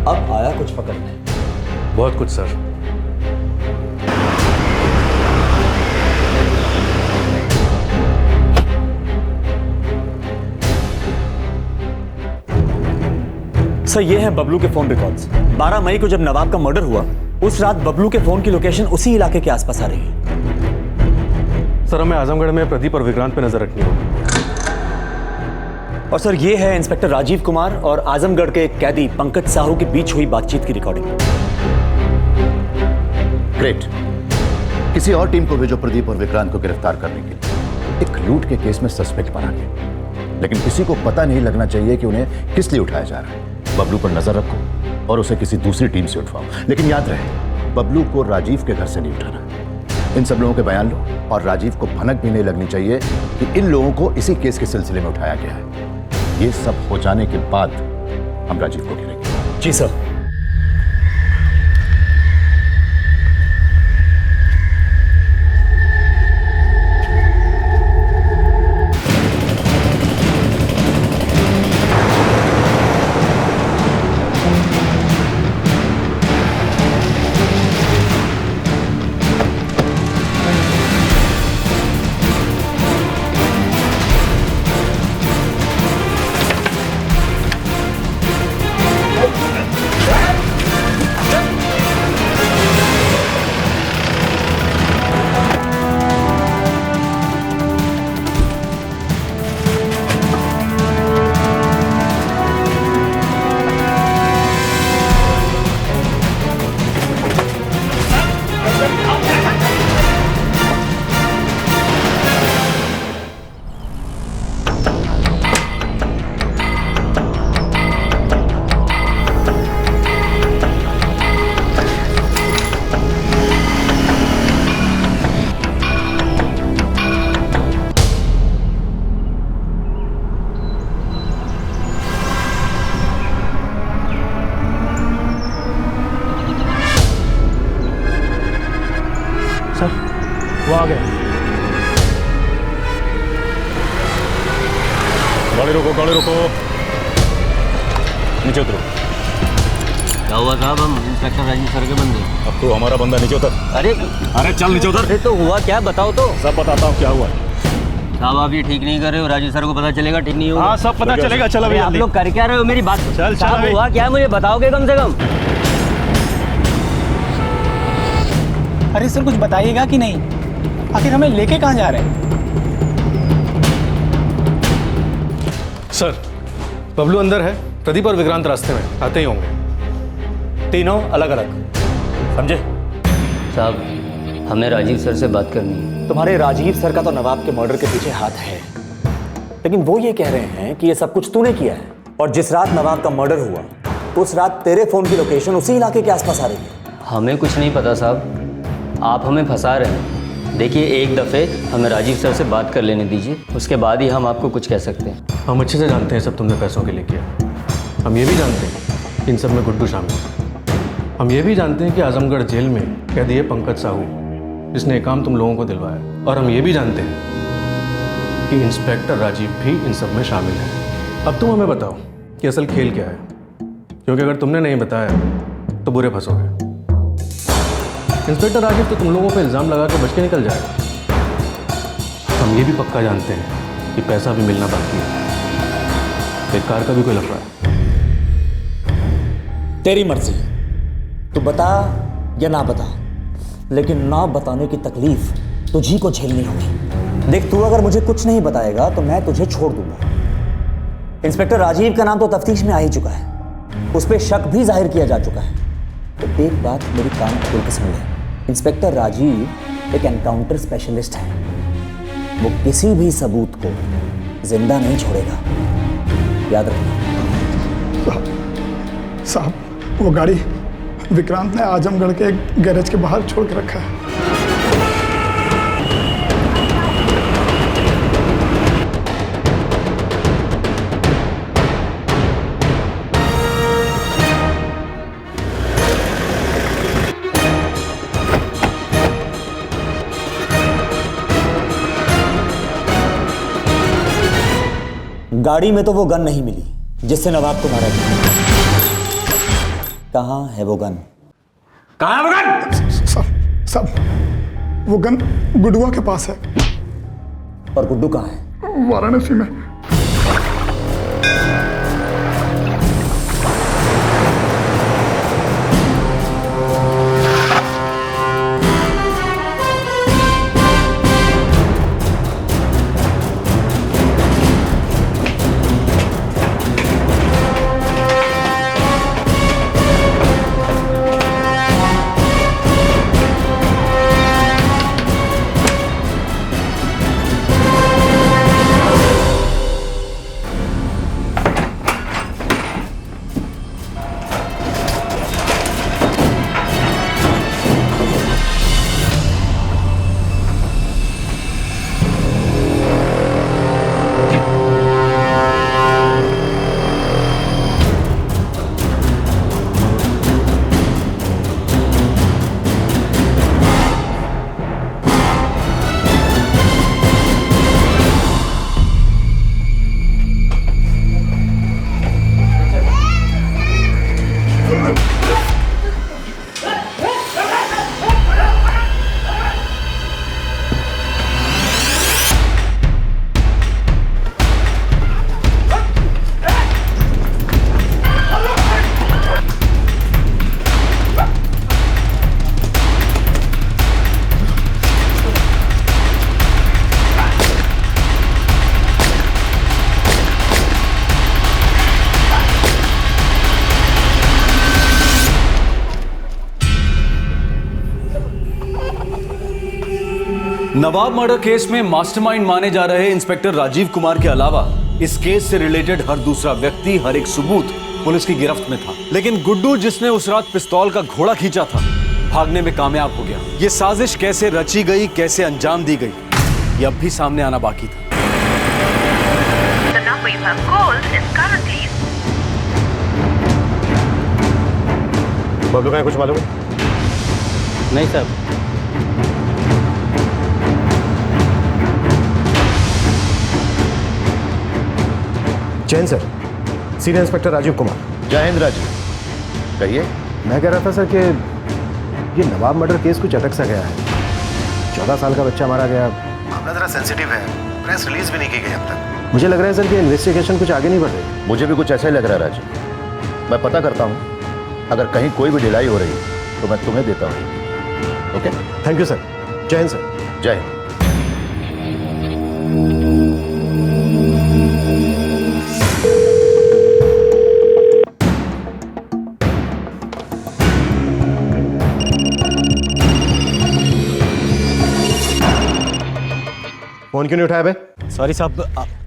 अब आया कुछ पकड़ने। बहुत कुछ सर। सर ये है बबलू के फोन रिकॉर्ड्स। 12 मई को जब नवाब का मर्डर हुआ, उस रात बबलू के फोन की लोकेशन उसी इलाके के आसपास आ रही है। सर, हमें आजमगढ़ में प्रदीप और विक्रांत पे नजर रखनी होगी। और सर ये है इंस्पेक्टर राजीव कुमार और आजमगढ़ के एक कैदी पंकज साहू के बीच हुई बातचीत की रिकॉर्डिंग। ग्रेट। किसी और टीम को भेजो प्रदीप और विक्रांत को गिरफ्तार करने के लिए। एक लूट के केस में सस्पेक्ट बना के, लेकिन किसी को पता नहीं लगना चाहिए कि उन्हें किस लिए उठाया जा रहा है। बबलू पर नजर रखो और उसे किसी दूसरी टीम से उठवाओ, लेकिन याद रहे बबलू को राजीव के घर से नहीं उठाना। इन सब लोगों के बयान लो और राजीव को भनक भी नहीं लगनी चाहिए कि इन लोगों को इसी केस के सिलसिले में उठाया गया है। ये सब हो जाने के बाद हम राजीव को घेरेंगे। जी सर। गाड़ी रोको। नीचे उतरो। क्या हुआ साहब, हम इंस्पेक्टर राजीव सर के बंदे। अब तो हमारा बंदा नीचे उतर। अरे चल नीचे उतर। अरे तो हुआ क्या, बताओ तो। सब बताता हूँ क्या हुआ। साहब आप ये ठीक नहीं कर रहे हो, राजीव सर को पता चलेगा ठीक नहीं होगा। हाँ सब पता चलेगा, चल अभी आप लोग कर क्या रहे हो, मेरी बात चल साहब हुआ क्या मुझे बताओगे कम से कम। अरे सर कुछ बताइएगा कि नहीं, आखिर हमें लेके कहाँ जा रहे हैं? सर बबलू अंदर है, प्रदीप और विक्रांत रास्ते में आते ही होंगे। तीनों अलग अलग, समझे? साहब हमें राजीव सर से बात करनी है। तुम्हारे राजीव सर का तो नवाब के मर्डर के पीछे हाथ है, लेकिन वो ये कह रहे हैं कि ये सब कुछ तूने किया है। और जिस रात नवाब का मर्डर हुआ उस रात तेरे फोन की लोकेशन उसी इलाके के आसपास आ रही है। हमें कुछ नहीं पता साहब, आप हमें फंसा रहे हैं। देखिए एक दफ़े हमें राजीव सर से बात कर लेने दीजिए, उसके बाद ही हम आपको कुछ कह सकते हैं। हम अच्छे से जानते हैं सब तुमने पैसों के लिए किया। हम ये भी जानते हैं इन सब में गुड्डू शामिल है। हम ये भी जानते हैं कि आजमगढ़ जेल में कैद है पंकज साहू, जिसने काम तुम लोगों को दिलवाया। और हम ये भी जानते हैं कि इंस्पेक्टर राजीव भी इन सब में शामिल है। अब तुम हमें बताओ कि असल खेल क्या है, क्योंकि अगर तुमने नहीं बताया तो बुरे फंसोगे। इंस्पेक्टर राजीव तो तुम लोगों पे इल्ज़ाम लगा के बच के निकल जाएगा। हम ये भी पक्का जानते हैं कि पैसा भी मिलना बाकी है। एक कार का भी कोई लफड़ा है। तेरी मर्जी, तू बता या ना बता, लेकिन ना बताने की तकलीफ तुझी को झेलनी होगी। देख तू अगर मुझे कुछ नहीं बताएगा तो मैं तुझे छोड़ दूंगा। इंस्पेक्टर राजीव का नाम तो तफ्तीश में आ ही चुका है, उस पर शक भी जाहिर किया जा चुका है। तो एक बात मेरी कान खोल के सुन ले, इंस्पेक्टर राजीव एक एनकाउंटर स्पेशलिस्ट है। वो किसी भी सबूत को जिंदा नहीं छोड़ेगा, याद रखना। साहब वो गाड़ी विक्रांत ने आजमगढ़ के एक गैरेज के बाहर छोड़ के रखा है। गाड़ी में तो वो गन नहीं मिली जिससे नवाब को मारा गया। कहाँ है वो गन? कहाँ है वो गन? सब वो गन गुड्डुआ के पास है। और गुड्डू कहाँ है? वाराणसी में। नवाब मर्डर केस में मास्टरमाइंड माने जा रहे इंस्पेक्टर राजीव कुमार के अलावा इस केस से रिलेटेड हर दूसरा व्यक्ति, हर एक सबूत पुलिस की गिरफ्त में था। लेकिन गुड्डू, जिसने उस रात पिस्तौल का घोड़ा खींचा था, भागने में कामयाब हो गया। ये साजिश कैसे रची गई, कैसे अंजाम दी गई, ये अब भी सामने आना बाकी था। बबलू का कुछ मालूम है? नहीं साहब। Jain sir, senior inspector Rajiv Kumar. जय हिंद राजीव, कहिए। मैं कह रहा था सर कि ये नवाब मर्डर केस कुछ अटक सा गया है। 14 साल का बच्चा मारा गया। मामला जरा सेंसिटिव है, प्रेस रिलीज भी नहीं की गई अब तक। मुझे लग रहा है सर कि इन्वेस्टिगेशन कुछ आगे नहीं बढ़ रही। मुझे भी कुछ ऐसा ही लग रहा है राजीव। मैं पता करता हूँ, अगर कहीं कोई भी ढिलाई हो रही है तो मैं तुम्हें देता हूँ। Okay, thank you sir. जय हिंद सर। जय हिंद। फोन क्यों नहीं उठाया बे? सॉरी साहब,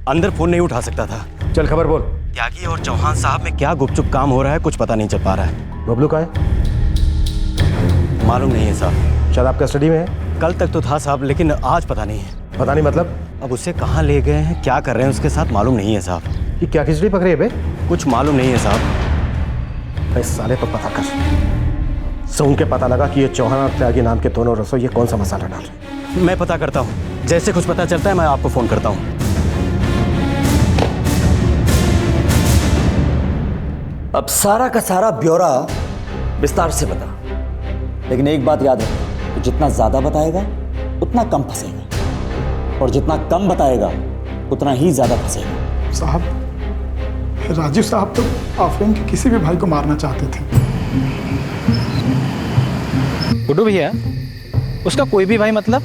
अंदर फोन नहीं उठा सकता था। चल खबर बोल। त्यागी और चौहान साहब में क्या गुपचुप काम हो रहा है, कुछ पता नहीं चल पा रहा है। बबलू कहाँ है? मालूम नहीं है साहब। शायद आपका स्टडी में है। कल तक तो था साहब, लेकिन आज पता नहीं है। पता नहीं मतलब? अब उसे कहाँ ले गए हैं, क्या कर रहे हैं उसके साथ, मालूम नहीं है साहब। ये क्या खिचड़ी पकड़ी है बे? कुछ मालूम नहीं है साहब। इस साले पर पता कर। सुन के पता लगा कि ये चौहान और त्यागी नाम के दोनों रसोई ये कौन सा मसाला डाल रहे हैं। मैं पता करता हूँ, जैसे कुछ पता चलता है मैं आपको फोन करता हूँ। अब सारा का सारा ब्यौरा विस्तार से बता, लेकिन एक बात याद रखना, तो जितना ज्यादा बताएगा उतना कम फंसेगा, और जितना कम बताएगा उतना ही ज्यादा फंसेगा। साहब, राजीव साहब तो आफरीन के किसी भी भाई को मारना चाहते थे। गुड्डू भैया, उसका कोई भी भाई मतलब?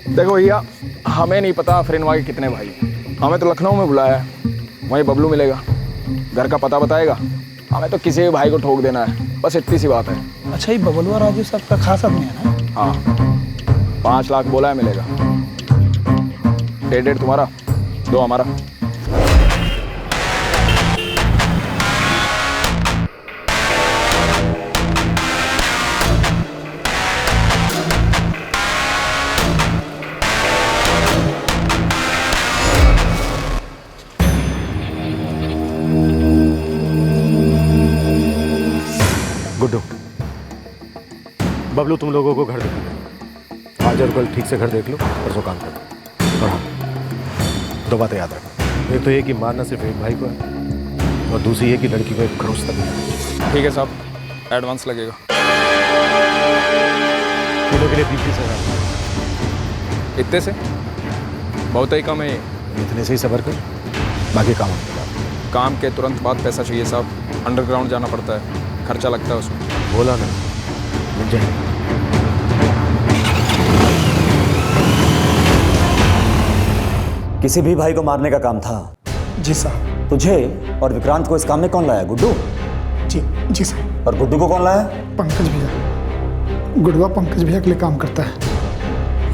देखो भैया, हमें नहीं पता आफरीन के कितने भाई हैं। हमें तो लखनऊ में बुलाया है, वहीं बबलू मिलेगा, घर का पता बताएगा। हमें तो किसी भी भाई को ठोक देना है, बस इतनी सी बात है। अच्छा, ये बबलू और राजीव साहब का खास आदमी है ना? हाँ, 5 लाख बोला है, मिलेगा। 1.5 तुम्हारा, 2 हमारा। गुड्डू, बबलू तुम लोगों को घर दिखा। आज और कल ठीक से घर देख लो, परसों काम करो। और हाँ, 2 बातें याद रखो। एक तो ये कि मारना सिर्फ एक भाई को है, और दूसरी ये कि लड़की को एक खरोच तक नहीं। ठीक है साहब, एडवांस लगेगा। तीनों के लिए 20,000। इतने से बहुत ही कम है। इतने से ही सबर कर, बाकी काम होने के बाद। काम के तुरंत बाद पैसा चाहिए साहब, अंडरग्राउंड जाना पड़ता है, खर्चा लगता है उसमें। बोला ना, मिल जाएगा। किसी भी भाई को मारने का काम था? जी साहब। तुझे और विक्रांत को इस काम में कौन लाया? गुड्डू? जी साहब। और गुड्डू को कौन लाया? पंकज भैया। गुडवा पंकज भैया के लिए काम करता है।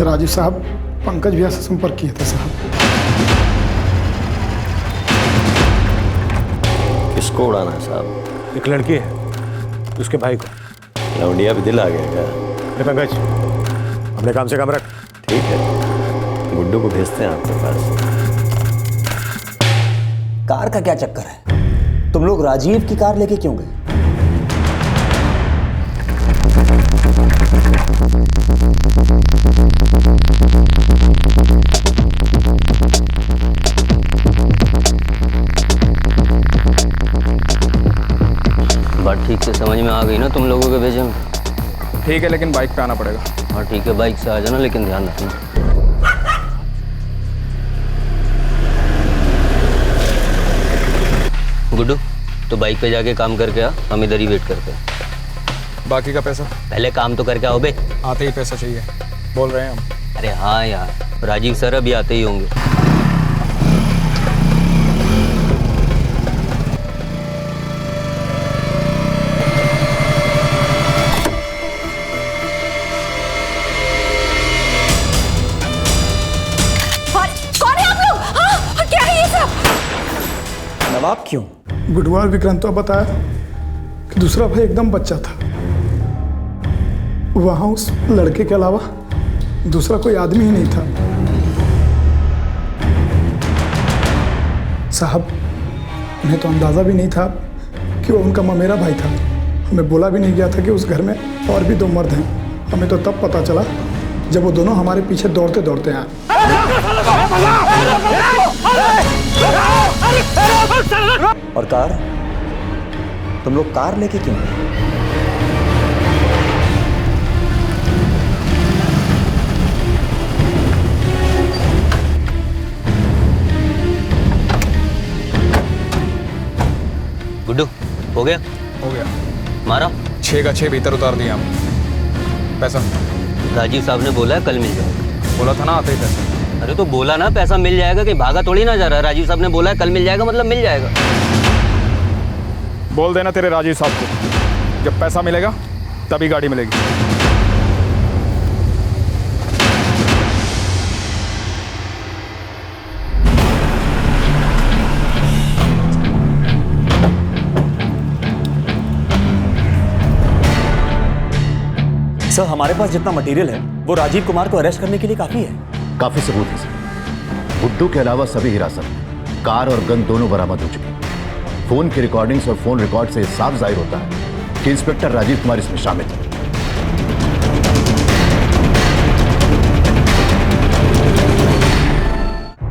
राजीव साहब पंकज भैया से संपर्क किए थे साहब। किसको उड़ाना है साहब? एक लड़की है, उसके भाई को। लौंडिया भी दिल आ गया क्या? अरे पंकज, अपने काम से काम रख। ठीक है, गुड्डू को भेजते हैं आपके पास। कार का क्या चक्कर है? तुम लोग राजीव की कार लेके क्यों गए? बात ठीक से समझ में आ गई ना तुम लोगों के भेजे में? ठीक है, लेकिन बाइक पे आना पड़ेगा। हाँ ठीक है, बाइक से आ जाना, लेकिन ध्यान रखना। गुड्डू, तो बाइक पे जाके काम करके आ, हम इधर ही वेट करते हैं। बाकी का पैसा पहले काम तो करके आओ बे। आते ही पैसा चाहिए बोल रहे हैं हम। अरे हाँ यार, राजीव सर अभी आते ही होंगे। कौन है आप लोग? हाँ, क्या है ये सब? नवाब क्यों? गुडवा और विक्रांत तो बताया कि दूसरा भाई एकदम बच्चा था। वहां उस लड़के के अलावा दूसरा कोई आदमी ही नहीं था। साहब, उन्हें तो अंदाजा भी नहीं था कि वो उनका ममेरा भाई था। हमें बोला भी नहीं गया था कि उस घर में और भी 2 मर्द हैं। हमें तो तब पता चला जब वो दोनों हमारे पीछे दौड़ते दौड़ते आए। और कार, तुम लोग कार लेके क्यों गए? गुड्डू, हो गया? हो गया। मारा? 6 का 6 भीतर उतार दिया हम। पैसा? राजीव साहब ने बोला है कल मिल जाएगा। बोला था ना आते ही पैसा। अरे तो बोला ना पैसा मिल जाएगा, कि भागा थोड़ी ना जा रहा है। राजीव साहब ने बोला है कल मिल जाएगा, मतलब मिल जाएगा। बोल देना तेरे राजीव साहब को, जब पैसा मिलेगा तभी गाड़ी मिलेगी। सर, हमारे पास जितना मटेरियल है वो राजीव कुमार को अरेस्ट करने के लिए काफी है। काफी सबूत है सर। गुड्डू के अलावा सभी हिरासत में। कार और गन दोनों बरामद हो चुके हैं। फोन की रिकॉर्डिंग्स और फोन रिकॉर्ड से साफ जाहिर होता है कि इंस्पेक्टर राजीव कुमार इसमें शामिल है।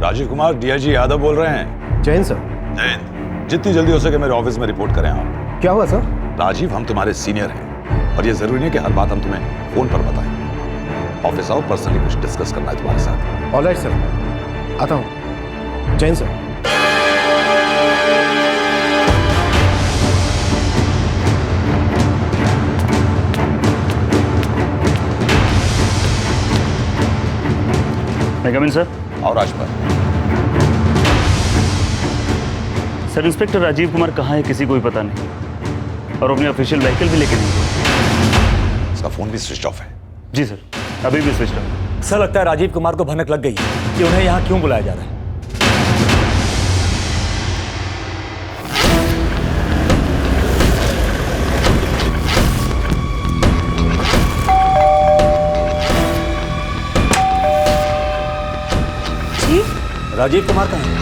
राजीव कुमार, डीआईजी यादव बोल रहे हैं। जैन सर। जैन, जितनी जल्दी हो सके मेरे ऑफिस में रिपोर्ट करें आप। क्या हुआ सर? राजीव, हम तुम्हारे सीनियर हैं और ये जरूरी नहीं कि हर बात हम तुम्हें फोन पर बताएं। ऑफिस आओ, पर्सनली कुछ डिस्कस करना है तुम्हारे साथ। ऑलराइट सर, आता हूँ। जैन सर। मैं कम इन सर? और राजपाल। सर, इंस्पेक्टर राजीव कुमार कहाँ है किसी को भी पता नहीं, और अपनी ऑफिशियल व्हीकल भी लेके नहीं गए। इसका फोन भी स्विच ऑफ है। जी सर, अभी भी स्विच ऑफ। सर, लगता है राजीव कुमार को भनक लग गई है कि उन्हें यहाँ क्यों बुलाया जा रहा है। जी? राजीव कुमार कहाँ है?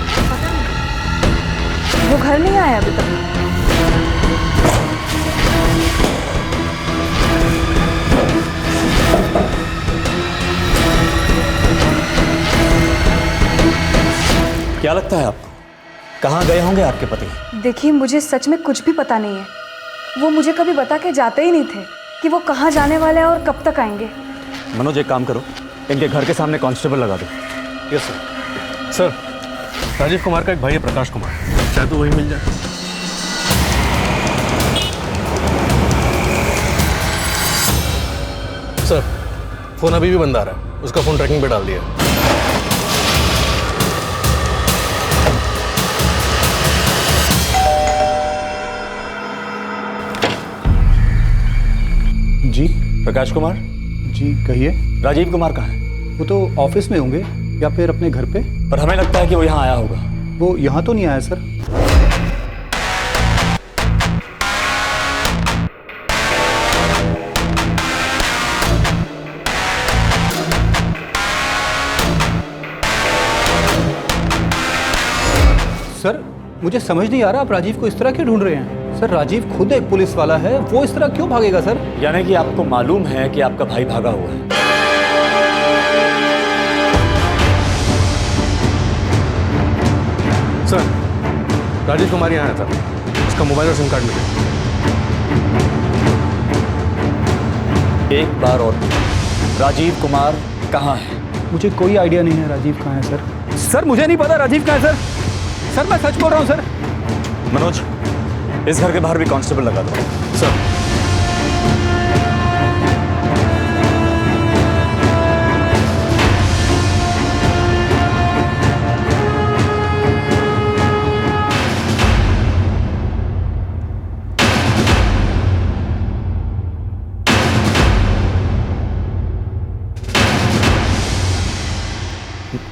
वो घर नहीं आया अभी तक। क्या लगता है आपको, कहाँ गए होंगे आपके पति? देखिए, मुझे सच में कुछ भी पता नहीं है। वो मुझे कभी बता के जाते ही नहीं थे कि वो कहाँ जाने वाले हैं और कब तक आएंगे। मनोज, एक काम करो, इनके घर के सामने कांस्टेबल लगा दो। Yes sir. Sir, Rajiv Kumar का एक भाई है प्रकाश कुमार, चाहे तो वही मिल जाए। सर, फोन अभी भी बंद आ रहा है, उसका फोन ट्रैकिंग पे डाल दिया। जी प्रकाश कुमार। जी कहिए। राजीव कुमार कहाँ है? वो तो ऑफिस में होंगे या फिर अपने घर पे। पर हमें लगता है कि वो यहाँ आया होगा। वो यहाँ तो नहीं आया सर। सर, मुझे समझ नहीं आ रहा आप राजीव को इस तरह क्यों ढूंढ रहे हैं। सर, राजीव खुद एक पुलिस वाला है, वो इस तरह क्यों भागेगा सर? यानी कि आपको मालूम है कि आपका भाई भागा हुआ है। सर, राजीव कुमार यहाँ आया था, उसका मोबाइल और सिम कार्ड मिला। एक बार और, राजीव कुमार कहाँ है? मुझे कोई आइडिया नहीं है राजीव कहाँ है सर। सर, मुझे नहीं पता राजीव कहाँ है सर। सर, मैं सच बोल रहा हूँ सर। मनोज, इस घर के बाहर भी कांस्टेबल लगा दो। सर।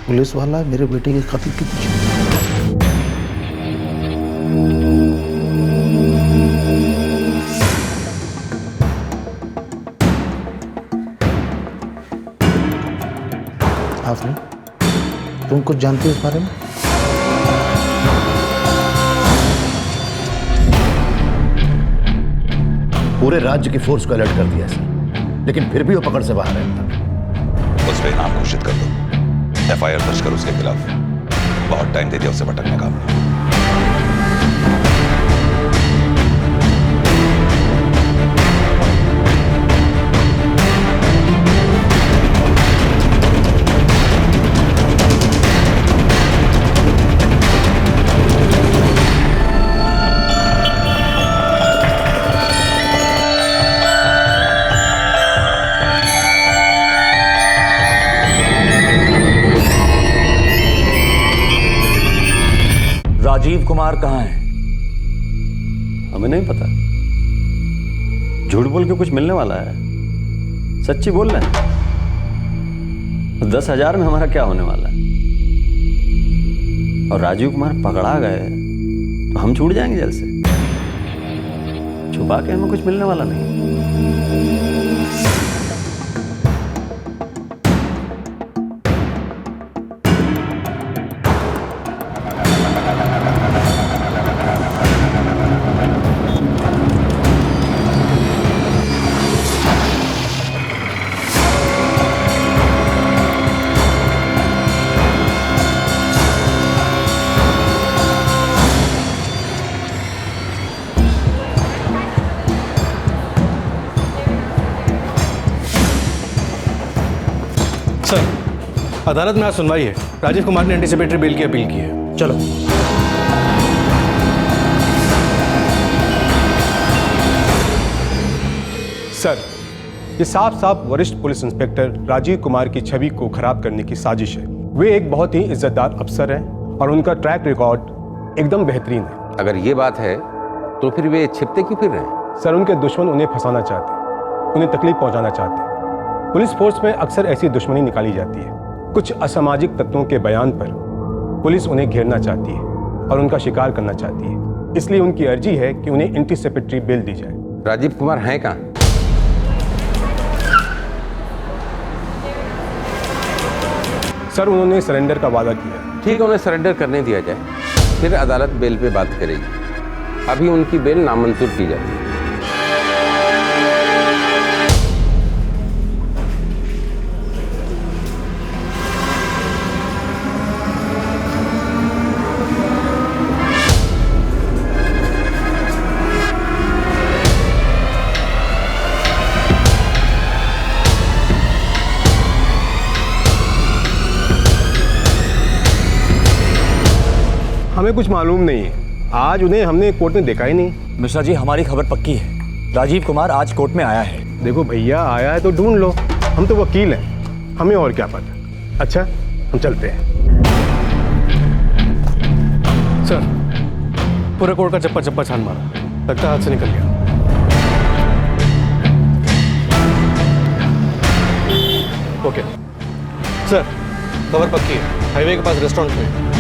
पुलिस वाला मेरे बेटे के कत्ल के पीछे। आफरीन, तुम कुछ जानते हो इस बारे में? पूरे राज्य की फोर्स को अलर्ट कर दिया सर, लेकिन फिर भी वो पकड़ से बाहर रहता। घोषित कर दो। एफआईआर दर्ज कर उसके खिलाफ। बहुत टाइम दे दिया उसे भटकने का हमने। राजीव कुमार कहाँ है? हमें नहीं पता। झूठ बोल के कुछ मिलने वाला है? सच्ची बोल रहे हैं? 10,000 में हमारा क्या होने वाला है? और राजीव कुमार पकड़ा गए तो हम छूट जाएंगे जेल से। छुपा के हमें कुछ मिलने वाला नहीं। अदालत में आज सुनवाई है। राजीव कुमार ने एंटीसिपेटरी बेल की अपील की है। चलो। सर, ये साफ साफ वरिष्ठ पुलिस इंस्पेक्टर राजीव कुमार की छवि को खराब करने की साजिश है। वे एक बहुत ही इज्जतदार अफसर हैं और उनका ट्रैक रिकॉर्ड एकदम बेहतरीन है। अगर ये बात है तो फिर वे छिपते क्यों फिर रहे हैं? सर, उनके दुश्मन उन्हें फंसाना चाहते हैं, उन्हें तकलीफ पहुंचाना चाहते हैं। पुलिस फोर्स में अक्सर ऐसी दुश्मनी निकाली जाती है। कुछ असामाजिक तत्वों के बयान पर पुलिस उन्हें घेरना चाहती है और उनका शिकार करना चाहती है। इसलिए उनकी अर्जी है कि उन्हें एंटीसिपेटरी बेल दी जाए। राजीव कुमार हैं कहाँ? सर, उन्होंने सरेंडर का वादा किया। ठीक है, उन्हें सरेंडर करने दिया जाए, फिर अदालत बेल पे बात करेगी। अभी उनकी बेल नामंजूर की जाती है। हमें कुछ मालूम नहीं है। आज उन्हें हमने कोर्ट में देखा ही नहीं। मिश्रा जी, हमारी खबर पक्की है। राजीव कुमार आज कोर्ट में आया है। देखो भैया, आया है तो ढूंढ लो। हम तो वकील हैं, हमें और क्या पता। अच्छा, हम चलते हैं। सर, पूरे कोर्ट का चप्पा चप्पा छान मारा, लगता है हाथ से निकल गया। ओके सर, खबर पक्की है। हाईवे के पास रेस्टोरेंट में।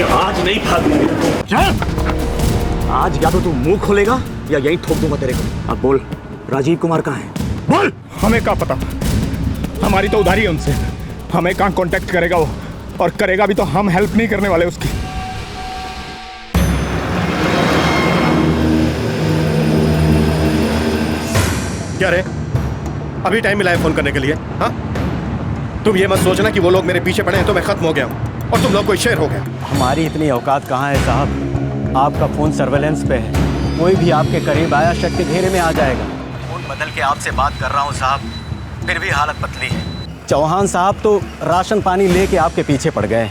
आज नहीं भागूंगा। आज या तो तू मुंह खोलेगा या यही ठोक दूंगा तेरे को। अब बोल, राजीव कुमार कहाँ है? बोल। हमें क्या पता, हमारी तो उधारी है उनसे। हमें कहाँ कांटेक्ट करेगा वो, और करेगा भी तो हम हेल्प नहीं करने वाले उसकी। क्या रे, अभी टाइम मिला है फोन करने के लिए? हाँ, तुम ये मत सोचना कि वो लोग मेरे पीछे पड़े हैं तो मैं खत्म हो गया हूँ और तुम लोग कोई शेर हो गया। हमारी इतनी औकात कहाँ है साहब? आपका फोन सर्वेलेंस पे है, कोई भी आपके करीब आया शक के घेरे में आ जाएगा। फोन बदल के आपसे बात कर रहा हूँ साहब, फिर भी हालत पतली है। चौहान साहब तो राशन पानी लेके आपके पीछे पड़ गए।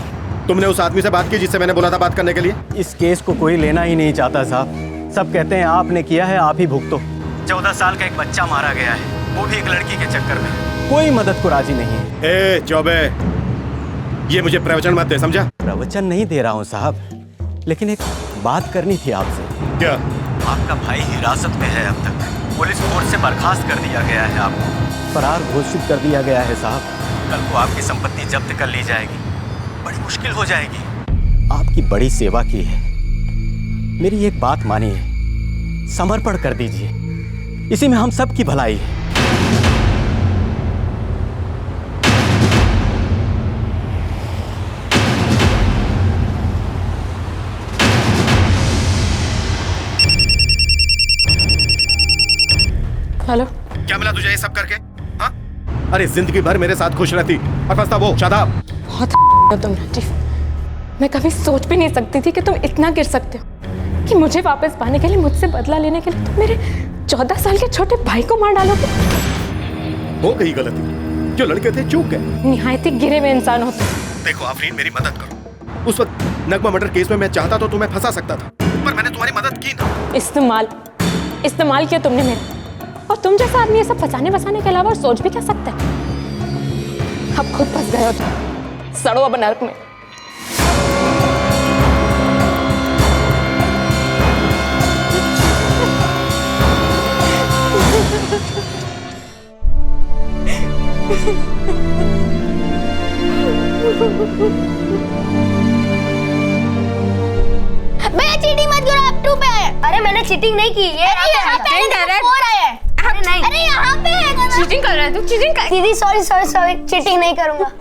तुमने उस आदमी से बात की जिससे मैंने बोला था बात करने के लिए? इस केस को कोई लेना ही नहीं चाहता साहब। सब कहते हैं आपने किया है, आप ही भुगतो। 14 साल का एक बच्चा मारा गया है, वो भी एक लड़की के चक्कर में। कोई मदद को राजी नहीं है। ए चौबे, ये मुझे प्रवचन मत दे, समझा? प्रवचन नहीं दे रहा हूँ साहब, लेकिन एक बात करनी थी आपसे। क्या? आपका भाई हिरासत में है अब तक। पुलिस फोर्स से बर्खास्त कर दिया गया है, आपको फरार घोषित कर दिया गया है साहब। कल को आपकी संपत्ति जब्त कर ली जाएगी, बड़ी मुश्किल हो जाएगी। आपकी बड़ी सेवा की है, मेरी एक बात मानिए, समर्पण कर दीजिए, इसी में हम सब की भलाई है। हेलो, क्या मिला तुझे ये सब करके? हाँ? अरे जिंदगी भर मेरे साथ खुश रहती और बस वो शादाब। बहुत हो तुम राजीव। मैं कभी सोच भी नहीं सकती थी कि तुम इतना गिर सकते हो कि मुझे वापस पाने के लिए, मुझसे बदला लेने के लिए तुम मेरे 14 साल के छोटे भाई को मार डालोगे। हो गई गलती, जो लड़के थे चूक गए। निहायत ही गिरे हुए इंसान होते। देखो आफरीन, मेरी मदद करो। उस वक्त नगमा मर्डर केस में मैं चाहता तो तुम्हें फंसा सकता था, पर मैंने तुम्हारी मदद की ना। इस्तेमाल किया तुमने मेरा, और तुम जैसा आदमी ये सब फंसाने बसाने के अलावा और सोच भी क्या सकता है। अब खुद फंस गए हो तुम, सड़ो अब नरक में। भैया चीटिंग मत करो, आप 2 पे आए। अरे मैंने चीटिंग नहीं की, ये यहाँ पे 4 आए। अरे नहीं, अरे यहाँ पे है। चीटिंग कर रहा है तू, चीटिंग कर। दीदी सॉरी, चीटिंग नहीं करूँगा।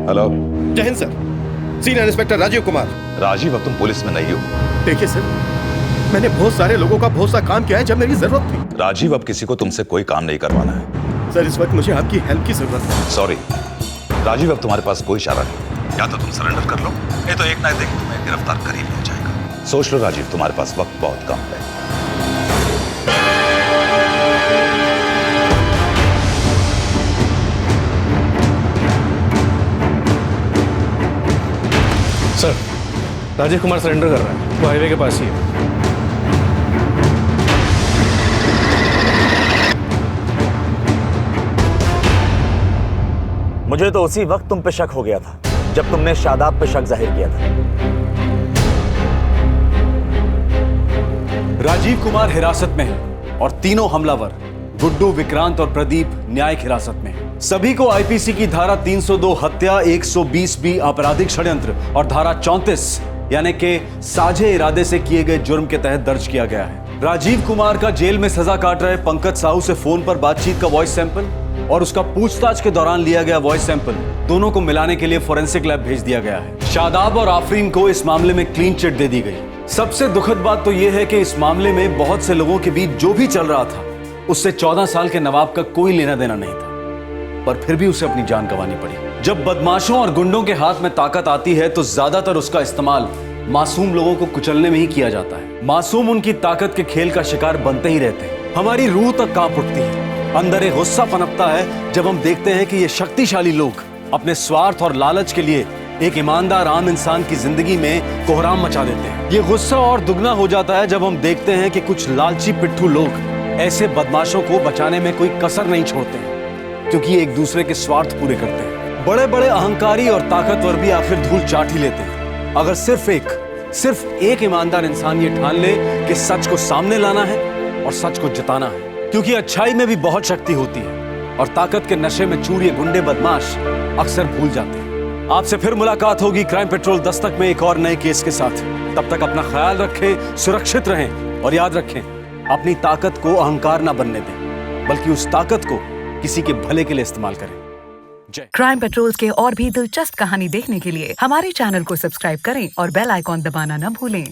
हेलो। जय हिंद sir, senior inspector Rajiv Kumar. Rajiv, अब तुम पुलिस में नहीं हो। देखिए सर, मैंने बहुत सारे लोगों का बहुत सा काम किया है जब मेरी जरूरत थी। राजीव, अब किसी को तुमसे कोई काम नहीं करवाना है। सर इस वक्त मुझे आपकी हेल्प की जरूरत है। सॉरी राजीव, अब तुम्हारे पास कोई इशारा नहीं। या तो तुम सरेंडर कर लो, नहीं तो एक ना एक दिन तुम्हें गिरफ्तार कर ही लिया जाएगा। सोच लो राजीव, तुम्हारे पास वक्त बहुत कम है। सर, राजीव कुमार सरेंडर कर रहा है, वो हाईवे के पास ही है। मुझे तो उसी वक्त तुम पे शक हो गया था जब तुमने शादाब पे शक जाहिर किया था। राजीव कुमार हिरासत में है और तीनों हमलावर गुड्डू, विक्रांत और प्रदीप न्यायिक हिरासत में हैं। सभी को आईपीसी की धारा 302 हत्या, 120B आपराधिक षड्यंत्र और धारा 34 यानी कि साझे इरादे से किए गए जुर्म के तहत दर्ज किया गया है। राजीव कुमार का जेल में सजा काट रहे पंकज साहू से फोन पर बातचीत का वॉइस सैंपल और उसका पूछताछ के दौरान लिया गया वॉइस सैंपल दोनों को मिलाने के लिए फोरेंसिक लैब भेज दिया गया है। शादाब और आफरीन को इस मामले में क्लीन चिट दे दी गई। सबसे दुखद बात तो यह है कि इस मामले में बहुत से लोगों के बीच जो भी चल रहा था उससे 14 साल के नवाब का कोई लेना देना नहीं था, पर फिर भी उसे अपनी जान गंवानी पड़ी। जब बदमाशों और गुंडों के हाथ में ताकत आती है तो ज्यादातर उसका इस्तेमाल मासूम लोगों को कुचलने में ही किया जाता है। मासूम उनकी ताकत के खेल का शिकार बनते ही रहते हैं। हमारी रूह तक कांप उठती है, अंदर एक गुस्सा पनपता है जब हम देखते हैं कि ये शक्तिशाली लोग अपने स्वार्थ और लालच के लिए एक ईमानदार आम इंसान की जिंदगी में कोहराम मचा देते हैं। ये गुस्सा और दुगना हो जाता है जब हम देखते हैं कि कुछ लालची पिट्ठू लोग ऐसे बदमाशों को बचाने में कोई कसर नहीं छोड़ते हैं, क्योंकि एक दूसरे के स्वार्थ पूरे करते हैं। बड़े बड़े अहंकारी और ताकतवर भी आखिर धूल चाट ही लेते हैं। अगर सिर्फ एक ईमानदार इंसान ये ठान ले कि सच को सामने लाना है और सच को जिताना है, क्योंकि अच्छाई में भी बहुत शक्ति होती है और ताकत के नशे में चूर ये गुंडे बदमाश अक्सर भूल जाते हैं। आपसे फिर मुलाकात होगी क्राइम पेट्रोल दस्तक में एक और नए केस के साथ। तब तक अपना ख्याल रखें, सुरक्षित रहें और याद रखें, अपनी ताकत को अहंकार ना बनने दें, बल्कि उस ताकत को किसी के भले के लिए इस्तेमाल करें। क्राइम पेट्रोल के और भी दिलचस्प कहानी देखने के लिए हमारे चैनल को सब्सक्राइब करें और बेल आइकॉन दबाना न भूलें।